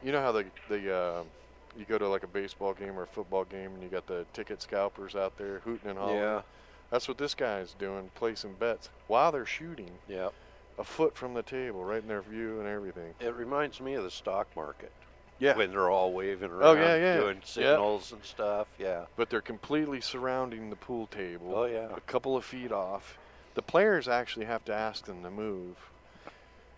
how you go to like a baseball game or a football game and you got the ticket scalpers out there hooting and hollering. Yeah. That's what this guy is doing, placing bets while they're shooting. Yeah. A foot from the table, right in their view and everything. It reminds me of the stock market. Yeah. When they're all waving around, doing signals and stuff. Yeah. But they're completely surrounding the pool table. Oh, yeah. A couple of feet off. The players actually have to ask them to move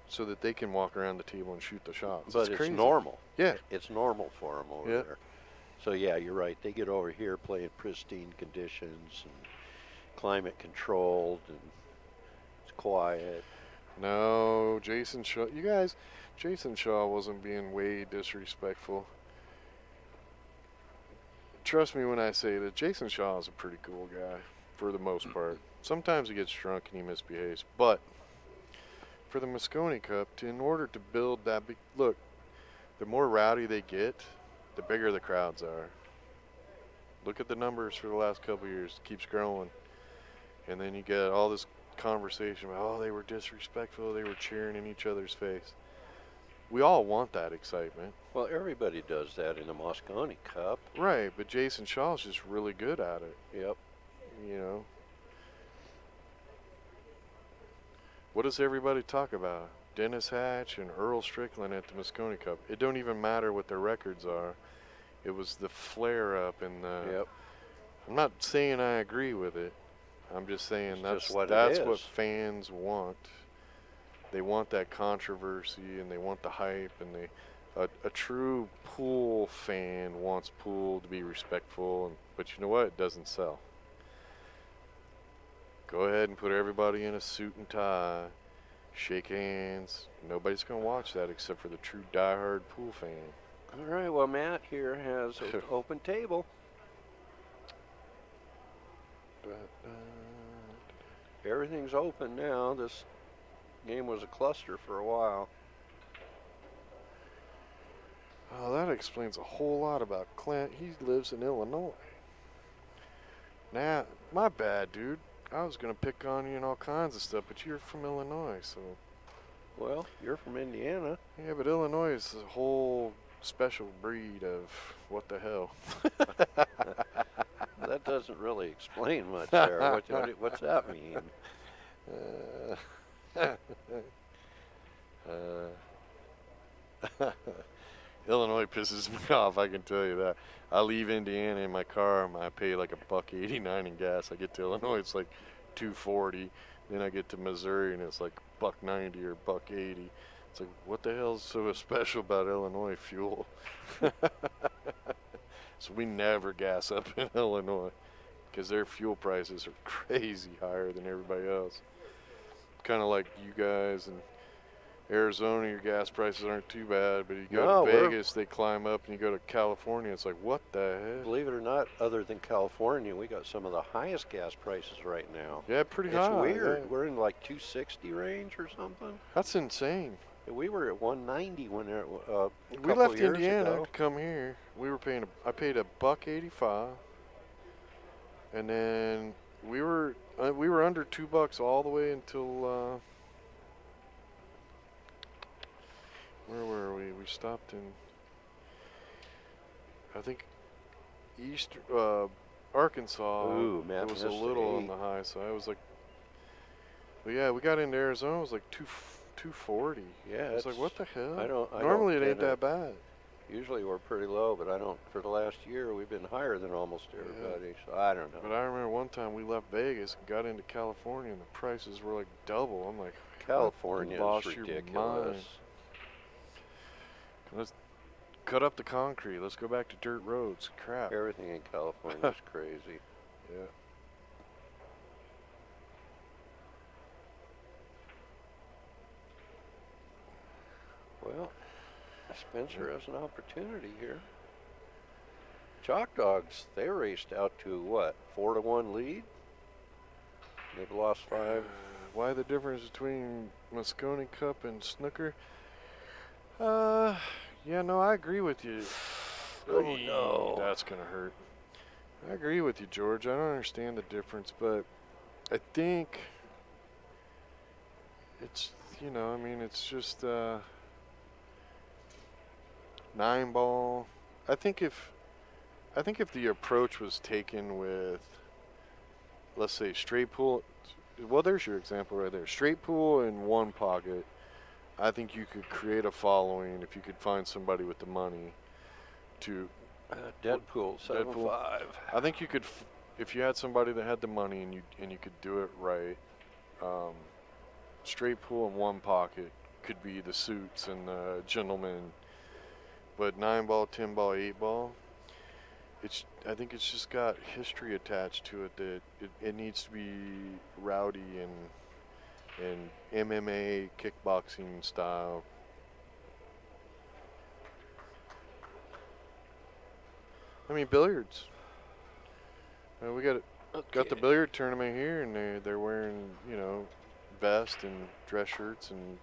so that they can walk around the table and shoot the shots. But it's normal. Yeah. It's normal for them over there. So, yeah, you're right. They get over here playing pristine conditions and climate controlled and it's quiet. No, Jason Shaw. You guys, Jason Shaw wasn't being way disrespectful. Trust me when I say that Jason Shaw is a pretty cool guy for the most part. Sometimes he gets drunk and he misbehaves, but for the Moscone Cup, in order to build that big, look, the more rowdy they get, the bigger the crowds are. Look at the numbers for the last couple of years. It keeps growing. And then you get all this conversation about, oh, they were disrespectful, they were cheering in each other's face. We all want that excitement. Well, everybody does that in the Moscone Cup. Right, but Jason Shaw's just really good at it. Yep. You know. what does everybody talk about? Dennis Hatch and Earl Strickland at the Moscone Cup. It don't even matter what their records are. It was the flare-up and the... Yep. I'm not saying I agree with it. I'm just saying It's that's just what it that's is. what fans want. They want that controversy and they want the hype, and a true pool fan wants pool to be respectful. But you know what? It doesn't sell. Go ahead and put everybody in a suit and tie, shake hands. Nobody's gonna watch that except for the true diehard pool fan. All right. Well, Matt here has an open table. Everything's open now. This game was a cluster for a while. Oh, that explains a whole lot about Clint. He lives in Illinois. Nah, my bad, dude. I was gonna pick on you and all kinds of stuff, but you're from Illinois, so. Well, you're from Indiana. Yeah, but Illinois is a whole special breed of what the hell. That doesn't really explain much there. What's that mean? Illinois pisses me off, I can tell you that. I leave Indiana in my car and I pay like $1.89 in gas. I get to Illinois, it's like $2.40. Then I get to Missouri and it's like $1.90 or $1.80. It's like, what the hell is so special about Illinois fuel? So we never gas up in Illinois because their fuel prices are crazy higher than everybody else. Kind of like you guys in Arizona, your gas prices aren't too bad, but you go to Vegas, they climb up, and you go to California, it's like, what the heck? Believe it or not, other than California, we got some of the highest gas prices right now. Yeah, pretty high. It's weird. Yeah. We're in like 260 range or something. That's insane. We were at 190 when we left years Indiana ago. to come here. We were paying. I paid $1.85, and then we were under $2 all the way until where were we? We stopped in, I think, East Arkansas. Ooh, man, it was a little on the high side. It was like, but yeah, we got into Arizona. It was like 240. Yeah, it's like, what the hell? I Normally don't it ain't that bad. Usually we're pretty low, but I don't. For the last year, we've been higher than almost everybody. So I don't know. But I remember one time we left Vegas and got into California, and the prices were like double. I'm like, California lost is your ridiculous. mind. Let's cut up the concrete. Let's go back to dirt roads. Crap. Everything in California is crazy. Yeah. Well, Spencer has an opportunity here. Chalk Dogs, they raced out to what, 4-1 lead? They've lost 5. Why the difference between Moscone Cup and snooker? Yeah, no, I agree with you. Oh no, that's gonna hurt. I agree with you, George. I don't understand the difference, but I think it's, you know, I mean, it's just 9-ball. I think if the approach was taken with, let's say, straight pool. Well, there's your example right there. Straight pool in one pocket. I think you could create a following if you could find somebody with the money to. Deadpool 7-5. I think you could, if you had somebody that had the money and you could do it right. Straight pool in one pocket could be the suits and the gentlemen, but 9-ball, 10-ball, 8-ball. I think it's just got history attached to it that it needs to be rowdy and MMA, kickboxing style. I mean, billiards. We got the billiard tournament here, and they're wearing, you know, vest and dress shirts and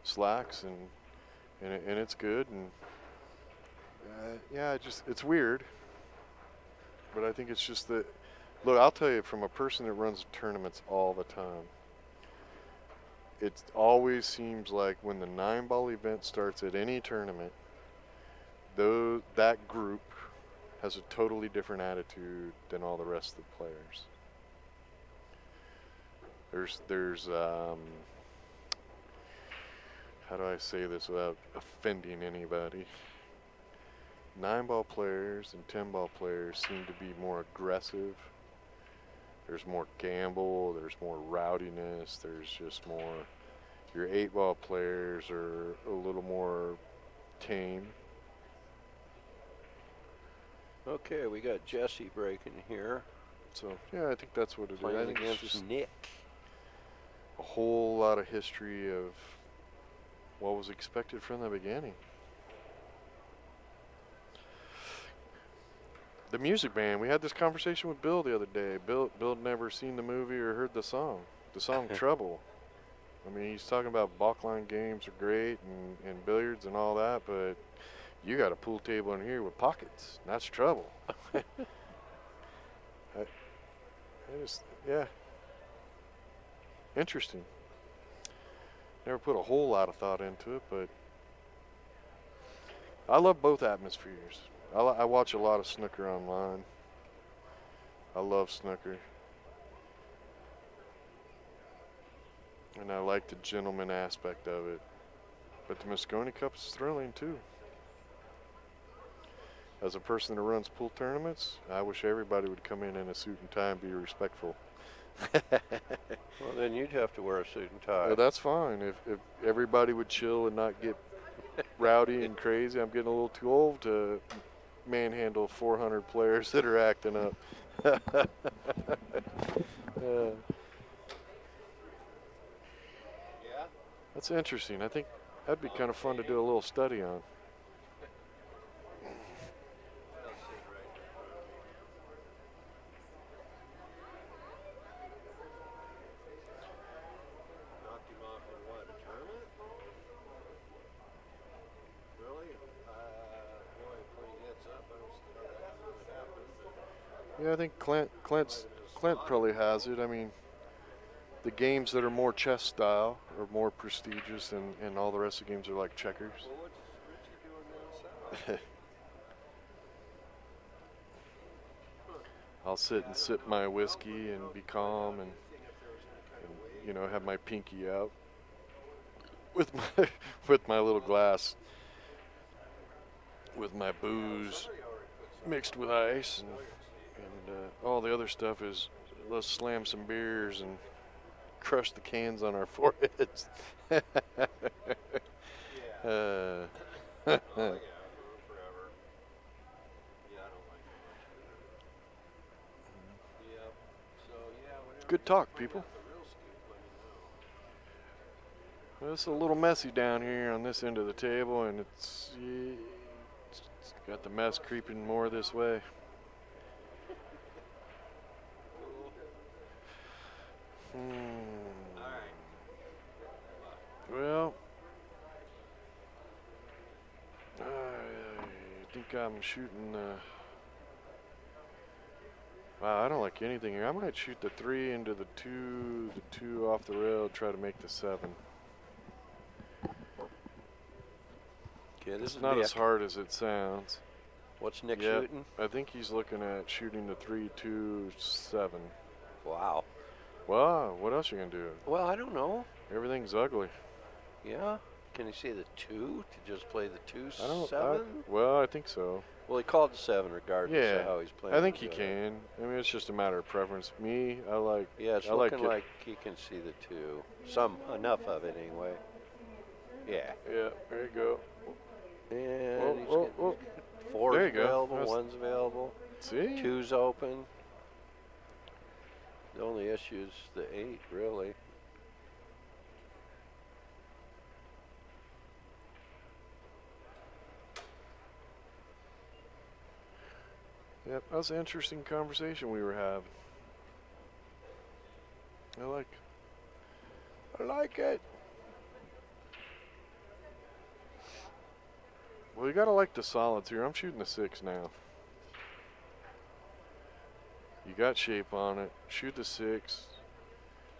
slacks, and it's good. And yeah, it's weird, but I think it's just that. Look, I'll tell you, from a person that runs tournaments all the time, it always seems like when the 9-ball event starts at any tournament, that group has a totally different attitude than all the rest of the players. There's how do I say this without offending anybody? 9-ball players and 10-ball players seem to be more aggressive. There's more gamble, there's more rowdiness, there's just more. Your 8-ball players are a little more tame. Okay, we got Jesse breaking here. So, yeah, I think that's what it is. I Playing think it's against just Nick. a whole lot of history of what was expected from the beginning. The music band, we had this conversation with Bill the other day. Bill never seen the movie or heard the song. The song Trouble. I mean, he's talking about balkline games are great and billiards and all that, but you got a pool table in here with pockets. And that's trouble. Yeah. Interesting. Never put a whole lot of thought into it, but I love both atmospheres. I watch a lot of snooker online. I love snooker. And I like the gentleman aspect of it. But the Moscone Cup is thrilling too. As a person that runs pool tournaments, I wish everybody would come in a suit and tie and be respectful. Well, then you'd have to wear a suit and tie. Well, that's fine. If everybody would chill and not get rowdy and crazy, I'm getting a little too old to manhandle 400 players that are acting up. That's interesting. I think that'd be kind of fun to do a little study on. Yeah, I think Clint probably has it. I mean, the games that are more chess style are more prestigious, and all the rest of the games are like checkers. Well, what's he doing now, I'll sit and sip my whiskey and be calm and you know, have my pinky out with my little glass with my booze mixed with ice, and all the other stuff is let's slam some beers and crush the cans on our foreheads. Good talk, people. Well, it's a little messy down here on this end of the table, and it's got the mess creeping more this way. Well, I think I'm shooting wow, I don't like anything here. I might shoot the 3 into the 2 off the rail, try to make the 7. Okay, this it's is not Nick. as hard as it sounds. What's Nick Yep, shooting? I think he's looking at shooting the 3, 2, 7. Wow. Well, what else you gonna do? Well, I don't know. Everything's ugly. Yeah. Can he see the 2 to just play the 2, I don't. 7? Well, I think so. Well, he called the 7 regardless Yeah, of how he's playing. I think he can. I mean, it's just a matter of preference. Me, I like. Yeah, it's I like looking it. like he can see the 2. Enough of it anyway. Yeah. Yeah, there you go. And he's Whoa, getting whoa. 4's There you go. available, That's- 1's available, See? 2's open. The only issue is the 8, really. Yep, that was an interesting conversation we were having. I like it. Well, you gotta like the solids here. I'm shooting the 6 now. You got shape on it. Shoot the 6.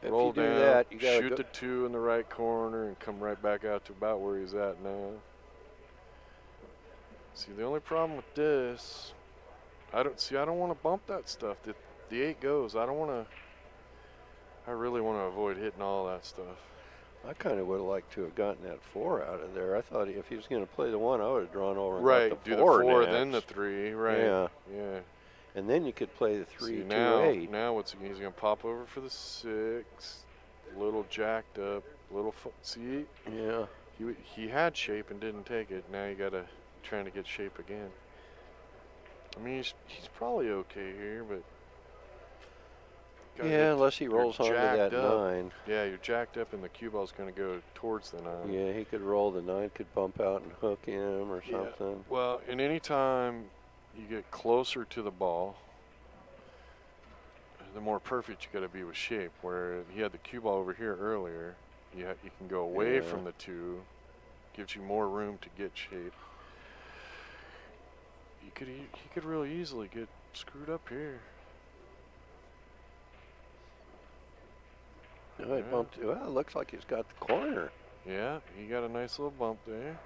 If Roll you do down. that, you gotta shoot go. the 2 in the right corner and come right back out to about where he's at now. See, the only problem with this, I don't want to bump that stuff. The 8 goes. I don't want to. I really want to avoid hitting all that stuff. I kind of would have liked to have gotten that 4 out of there. I thought if he was going to play the 1, I would have drawn over and Right, got the do 4 the 4, next. then the 3. Right. Yeah. Yeah. And then you could play the 3, See, 2, now, 8. Now what's he's going to pop over for the 6. Little jacked up. Little see. Yeah. He had shape and didn't take it. Now you got to trying to get shape again. I mean, he's probably okay here, but. Yeah, unless he rolls onto that up. 9. Yeah, you're jacked up, and the cue ball's going to go towards the 9. Yeah, he could roll the 9, could bump out and hook him or something. Well, and any time you get closer to the ball, the more perfect you got to be with shape. Where he had the cue ball over here earlier, you can go away from the 2, gives you more room to get shape. He could really easily get screwed up here. No, it bumped. Well, it looks like he's got the corner. Yeah, he got a nice little bump there.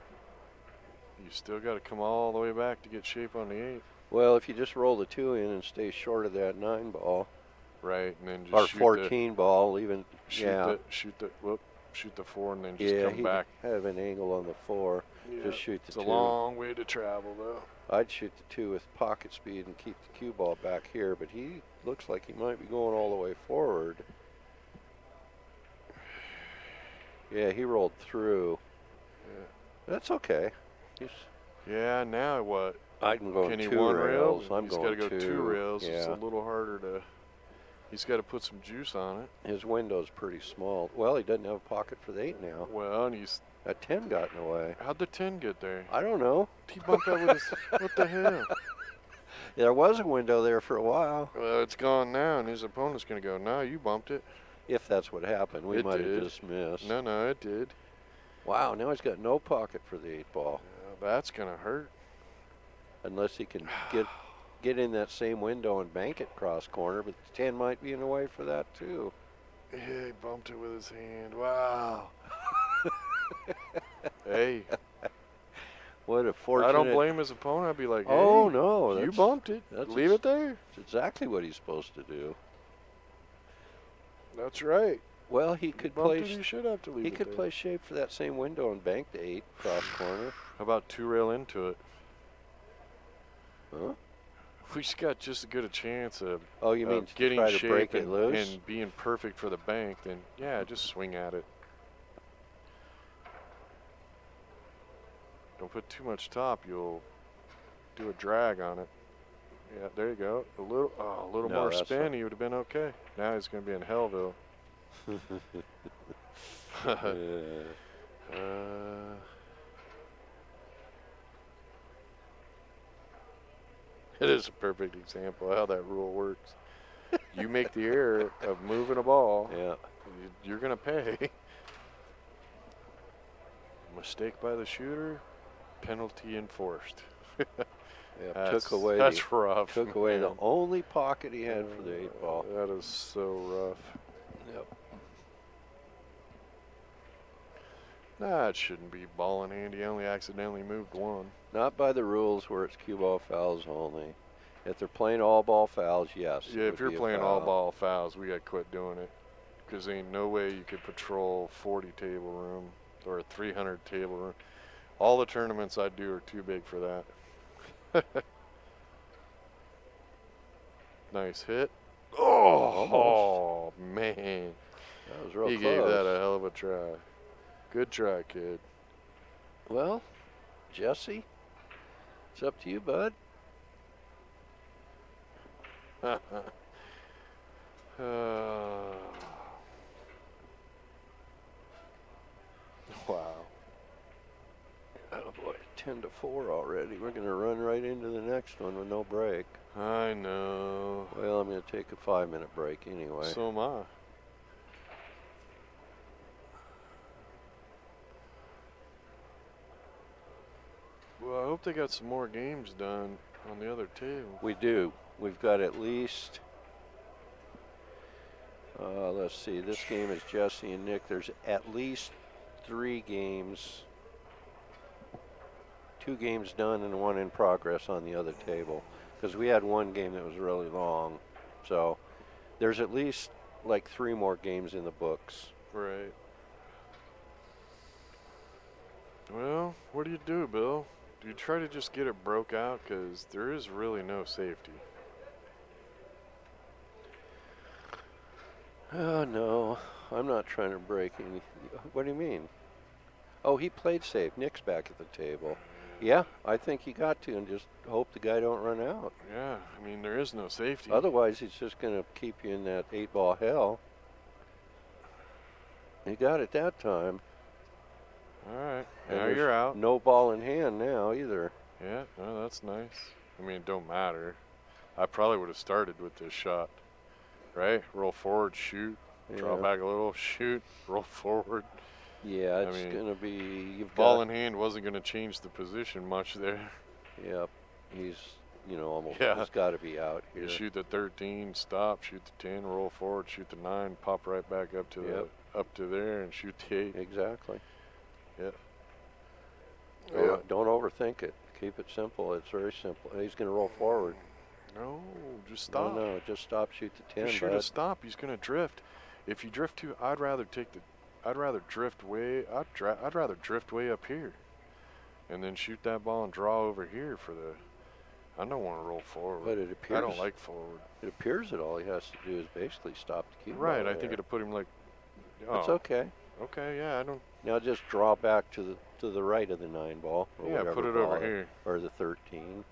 You still got to come all the way back to get shape on the 8. Well, if you just roll the 2 in and stay short of that 9 ball. Right, and then just or shoot 14 ball, even. Shoot the 4 and then just come back. Have an angle on the 4. Yeah, just shoot the 2. It's a long way to travel, though. I'd shoot the 2 with pocket speed and keep the cue ball back here, but he looks like he might be going all the way forward. Yeah, he rolled through. Yeah. That's okay. Yeah, now what? I'm going Can he 2 1 rails. rail? I'm He's going got to go 2 rails. Yeah. It's a little harder to. He's got to put some juice on it. His window's pretty small. Well, he doesn't have a pocket for the 8 now. Well, and he's. That 10 got in the way. How'd the 10 get there? I don't know. He bumped that with his. What the hell? There was a window there for a while. Well, it's gone now, and his opponent's going to go, no, you bumped it. If that's what happened. We might have just missed. No, it did. Wow, now he's got no pocket for the 8 ball. Yeah, that's going to hurt. Unless he can get in that same window and bank it cross corner, but the 10 might be in the way for that too. Yeah, he bumped it with his hand. Wow. Hey. What a fortunate. I don't blame his opponent. I'd be like, hey, oh, no. You bumped it. Leave it there. That's exactly what he's supposed to do. That's right. Well, he could play. He should have to leave He it could there. play shape for that same window and bank the 8 cross corner. How about 2 rail into it? Huh? We just got just as good a chance of you mean to getting try to shape break it loose and being perfect for the bank. Then yeah, just swing at it. Don't put too much top. You'll do a drag on it. Yeah, there you go. A little more spin. He would have been okay. Now he's going to be in Hellville. It is a perfect example of how that rule works. You make the error of moving a ball, you're going to pay. Mistake by the shooter, penalty enforced. Took away the only pocket he had for the 8 ball. That is so rough. Yep. Nah, it shouldn't be ball in hand. He only accidentally moved 1. Not by the rules where it's cue ball fouls only. If they're playing all ball fouls, yes. Yeah, if you're playing all ball fouls, we got to quit doing it. Because ain't no way you could patrol 40 table room or a 300 table room. All the tournaments I do are too big for that. Nice hit. Oh, man. That was real close. He gave that a hell of a try. Good try, kid. Well, Jesse, it's up to you, bud. Wow. Oh boy, 10-4 already. We're going to run right into the next one with no break. I know. Well, I'm going to take a 5-minute break anyway. So am I. Well, I hope they got some more games done on the other table. We do. We've got at least, let's see, this game is Jesse and Nick. There's at least 3 games, 2 games done and 1 in progress on the other table. Because we had 1 game that was really long. So there's at least like 3 more games in the books. Right. Well, what do you do, Bill? Do you try to just get it broke out? Because there is really no safety. Oh, no. I'm not trying to break any. What do you mean? Oh, he played safe. Nick's back at the table. Yeah, I think he got to, and just hope the guy don't run out. Yeah, I mean, there is no safety. Otherwise, he's just going to keep you in that 8-ball hell. He got it that time. All right, And now there's you're out. no ball in hand now either. Yeah, no, that's nice. I mean, it don't matter. I probably would have started with this shot, right? Roll forward, shoot, draw Yeah. back a little, shoot, roll forward. Yeah, it's mean, going to be. You've Ball got, in hand wasn't going to change the position much there. Yep, he's almost. Yeah. He's got to be out here. You shoot the 13, stop, shoot the 10, roll forward, shoot the 9, pop right back up to Yep. up to there, and shoot the 8. Exactly. Yep. Don't overthink it. Keep it simple. It's very simple. He's going to roll forward. No, just stop. No, just stop. Shoot the 10. You shoot a stop. He's going to drift. If you drift too, I'd rather drift way up here, and then shoot that ball and draw over here for the. I don't want to roll forward. But it appears. I don't like forward. It appears that all he has to do is basically stop the cue. Right. ball I think there. it'll put him like. That's Oh, okay. okay. Yeah. I don't. Now just draw back to the right of the 9 ball. Or Yeah. whatever Put it ball over here. Or the 13.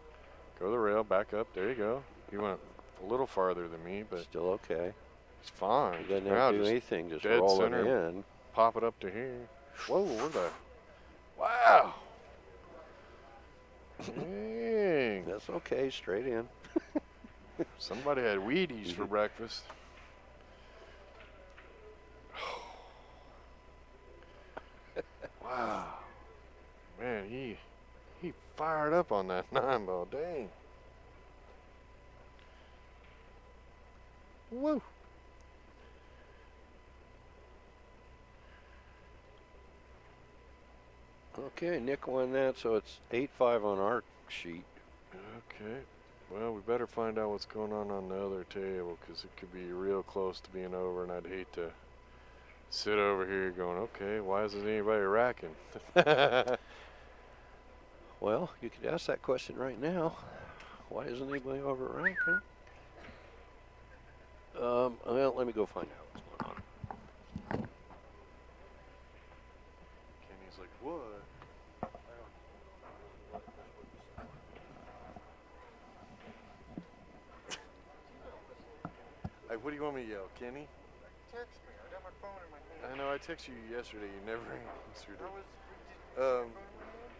Go the rail. Back up. There you go. He went a little farther than me, but Still okay. it's fine. He doesn't Now have to do just anything. Just dead roll it center. in. pop it up to here. Whoa, where the? Wow. Dang. That's okay. Straight in. Somebody had Wheaties for breakfast. Wow. Man, he fired up on that 9-ball. Dang. Woo. Okay, Nick won that, so it's 8-5 on our sheet. Okay. Well, we better find out what's going on the other table, because it could be real close to being over, and I'd hate to sit over here going, okay, why isn't anybody racking? Well, you could ask that question right now. Why isn't anybody over ranking? Well, let me go find out what's going on. Kenny's like, what? Like, what do you want me to yell, Kenny? Text me. I got my phone in my hand. I know I texted you yesterday. You never answered I it. was.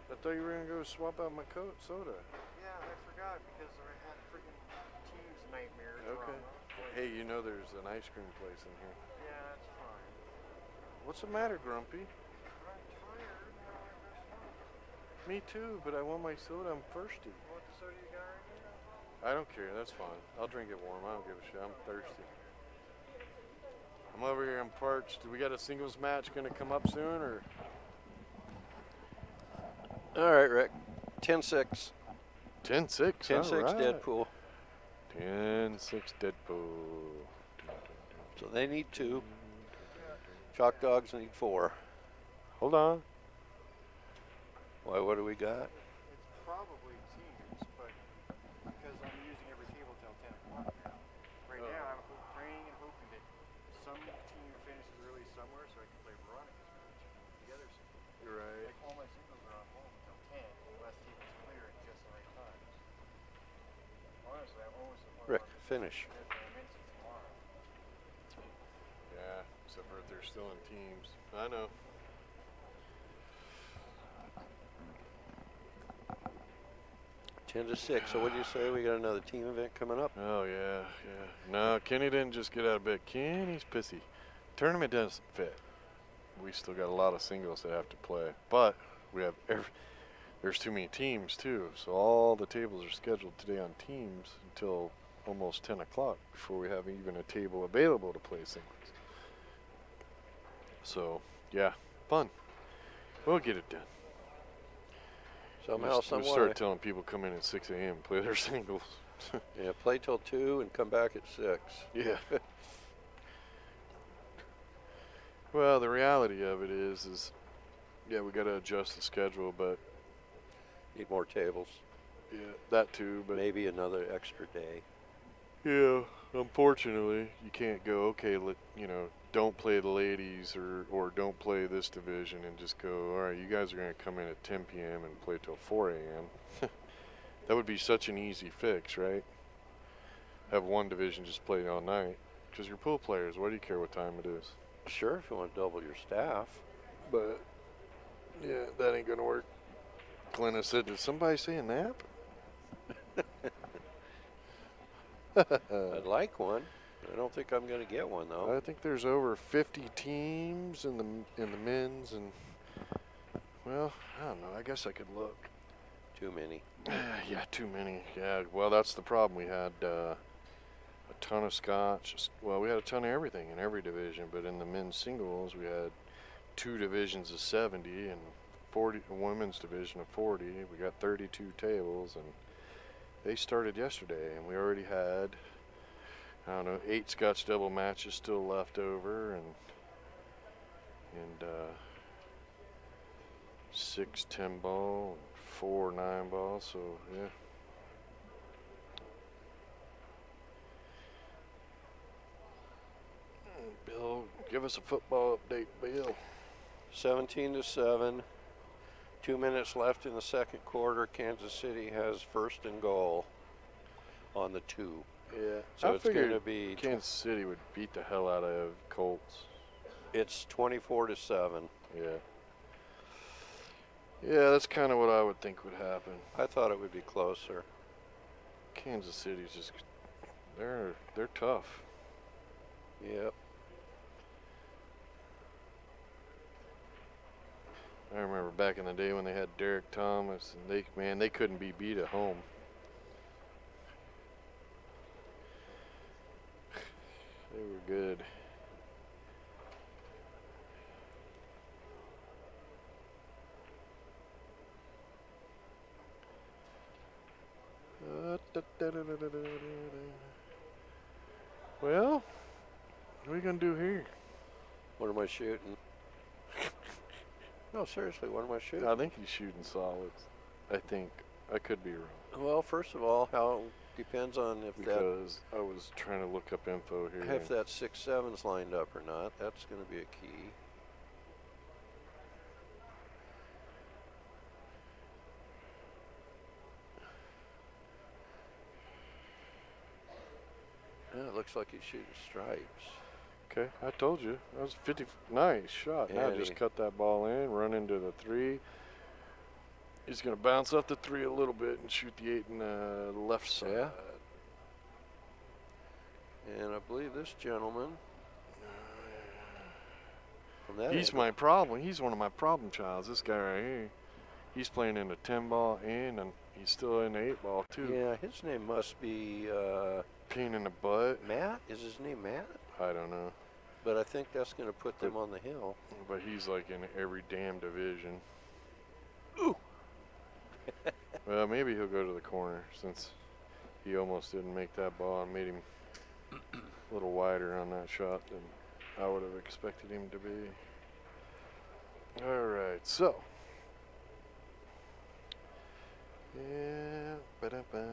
I thought you were gonna go swap out my soda. Yeah, I forgot because I had freaking Teams nightmare. Okay. Drama. Hey, you know there's an ice cream place in here. Yeah, that's fine. What's the matter, Grumpy? I'm tired. Now I go smoke. Me too, but I want my soda. I'm thirsty. What soda you got right now? I don't care. That's fine. I'll drink it warm. I don't give a shit. I'm thirsty. I'm over here. I'm parched. Do we got a singles match gonna come up soon, or? All right, Rick. 10-6. 10-6. 10-6 Deadpool. 10-6 Deadpool. So they need 2. Chalk Dogs need 4. Hold on. Why, what do we got? It's probably Teams, but because I'm using every table till 10 o'clock now. Right now, I'm praying and hoping that some team finishes early somewhere so I can play Veronica's match. The others, You're right. like all my singles are on home until 10. The last team is clear at just the right time. Honestly, I'm always the one. Rick, finish. Tomorrow. Yeah, except for if they're still in teams. I know. Ten to 6. So what do you say? We got another team event coming up. Oh, yeah, yeah. No, Kenny didn't just get out of bed. Kenny's pissy. Tournament doesn't fit. We still got a lot of singles that have to play. But we have there's too many teams, too. So all the tables are scheduled today on teams until almost 10 o'clock before we have even a table available to play singles. So, yeah, fun. We'll get it done. Somehow, We some way. start telling people come in at 6 a.m. and play their singles. Yeah, play till 2 and come back at 6. Yeah. Well, the reality of it is yeah, we got to adjust the schedule, but Need more tables. yeah, that too. But Maybe another extra day. yeah, unfortunately, you can't go. Okay, don't play the ladies or don't play this division and just go. All right, you guys are going to come in at 10 p.m. and play till 4 a.m. That would be such an easy fix, right? Have one division just play all night. Because you're pool players, what do you care what time it is? Sure, if you want to double your staff. But, yeah, that ain't going to work. Glenna said, did somebody say a nap? I'd like one. I don't think I'm going to get one, though. I think there's over 50 teams in the men's, and, well, I don't know. I guess I could look. Too many. Yeah, too many. Yeah, well, that's the problem. We had a ton of scotch. Well, we had a ton of everything in every division, but in the men's singles, we had 2 divisions of 70 and 40, a women's division of 40. We got 32 tables, and they started yesterday, and we already had, I don't know, 8 scotch double matches still left over, and 6 10-ball, and 4 9-ball, so yeah. Bill, give us a football update, Bill. 17-7. 2 minutes left in the second quarter. Kansas City has first and goal on the 2. Yeah. So I it's going to figured be. Kansas City would beat the hell out of Colts. It's 24-7. Yeah. Yeah, that's kind of what I would think would happen. I thought it would be closer. Kansas City's just they're tough. Yep. I remember back in the day when they had Derek Thomas, and they couldn't be beat at home. They were good. Well, what are we gonna do here? What am I shooting? No, seriously, what am I shooting? I think he's shooting solids. I think. I could be wrong. Well, first of all, how depends on if Because I was trying to look up info here. if that 6-7's lined up or not. That's going to be a key. Yeah, it looks like he's shooting stripes. Okay, I told you. That was 50. Nice shot. Yeah, now just cut that ball in, run into the 3. He's going to bounce up the 3 a little bit and shoot the 8 in the left side. Yeah. And I believe this gentleman. From that He's angle, my problem. He's one of my problem childs. This guy right here. He's playing in the 10-ball and he's still in the 8-ball too. Yeah, his name must be Pain in the butt. Matt. Is his name Matt? I don't know. But I think that's going to put them on the hill. But he's like in every damn division. Ooh. Well, maybe he'll go to the corner since he almost didn't make that ball and made him a little wider on that shot than I would have expected him to be. All right, so. Yeah. Ba-da-ba.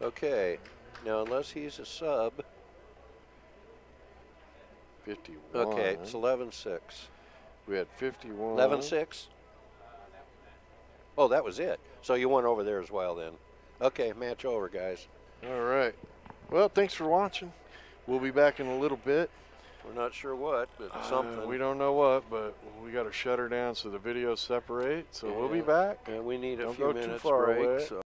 Okay. Now, unless he's a sub. 51. Okay, it's 11-6. We had 51. 11-6? Oh, that was it. So you went over there as well then. Okay, match over, guys. All right. Well, thanks for watching. We'll be back in a little bit. We're not sure what, but something. We don't know what, but we got to shut her down so the videos separate. So we'll be Yeah. back. And we need a Don't few go too minutes far break. away. So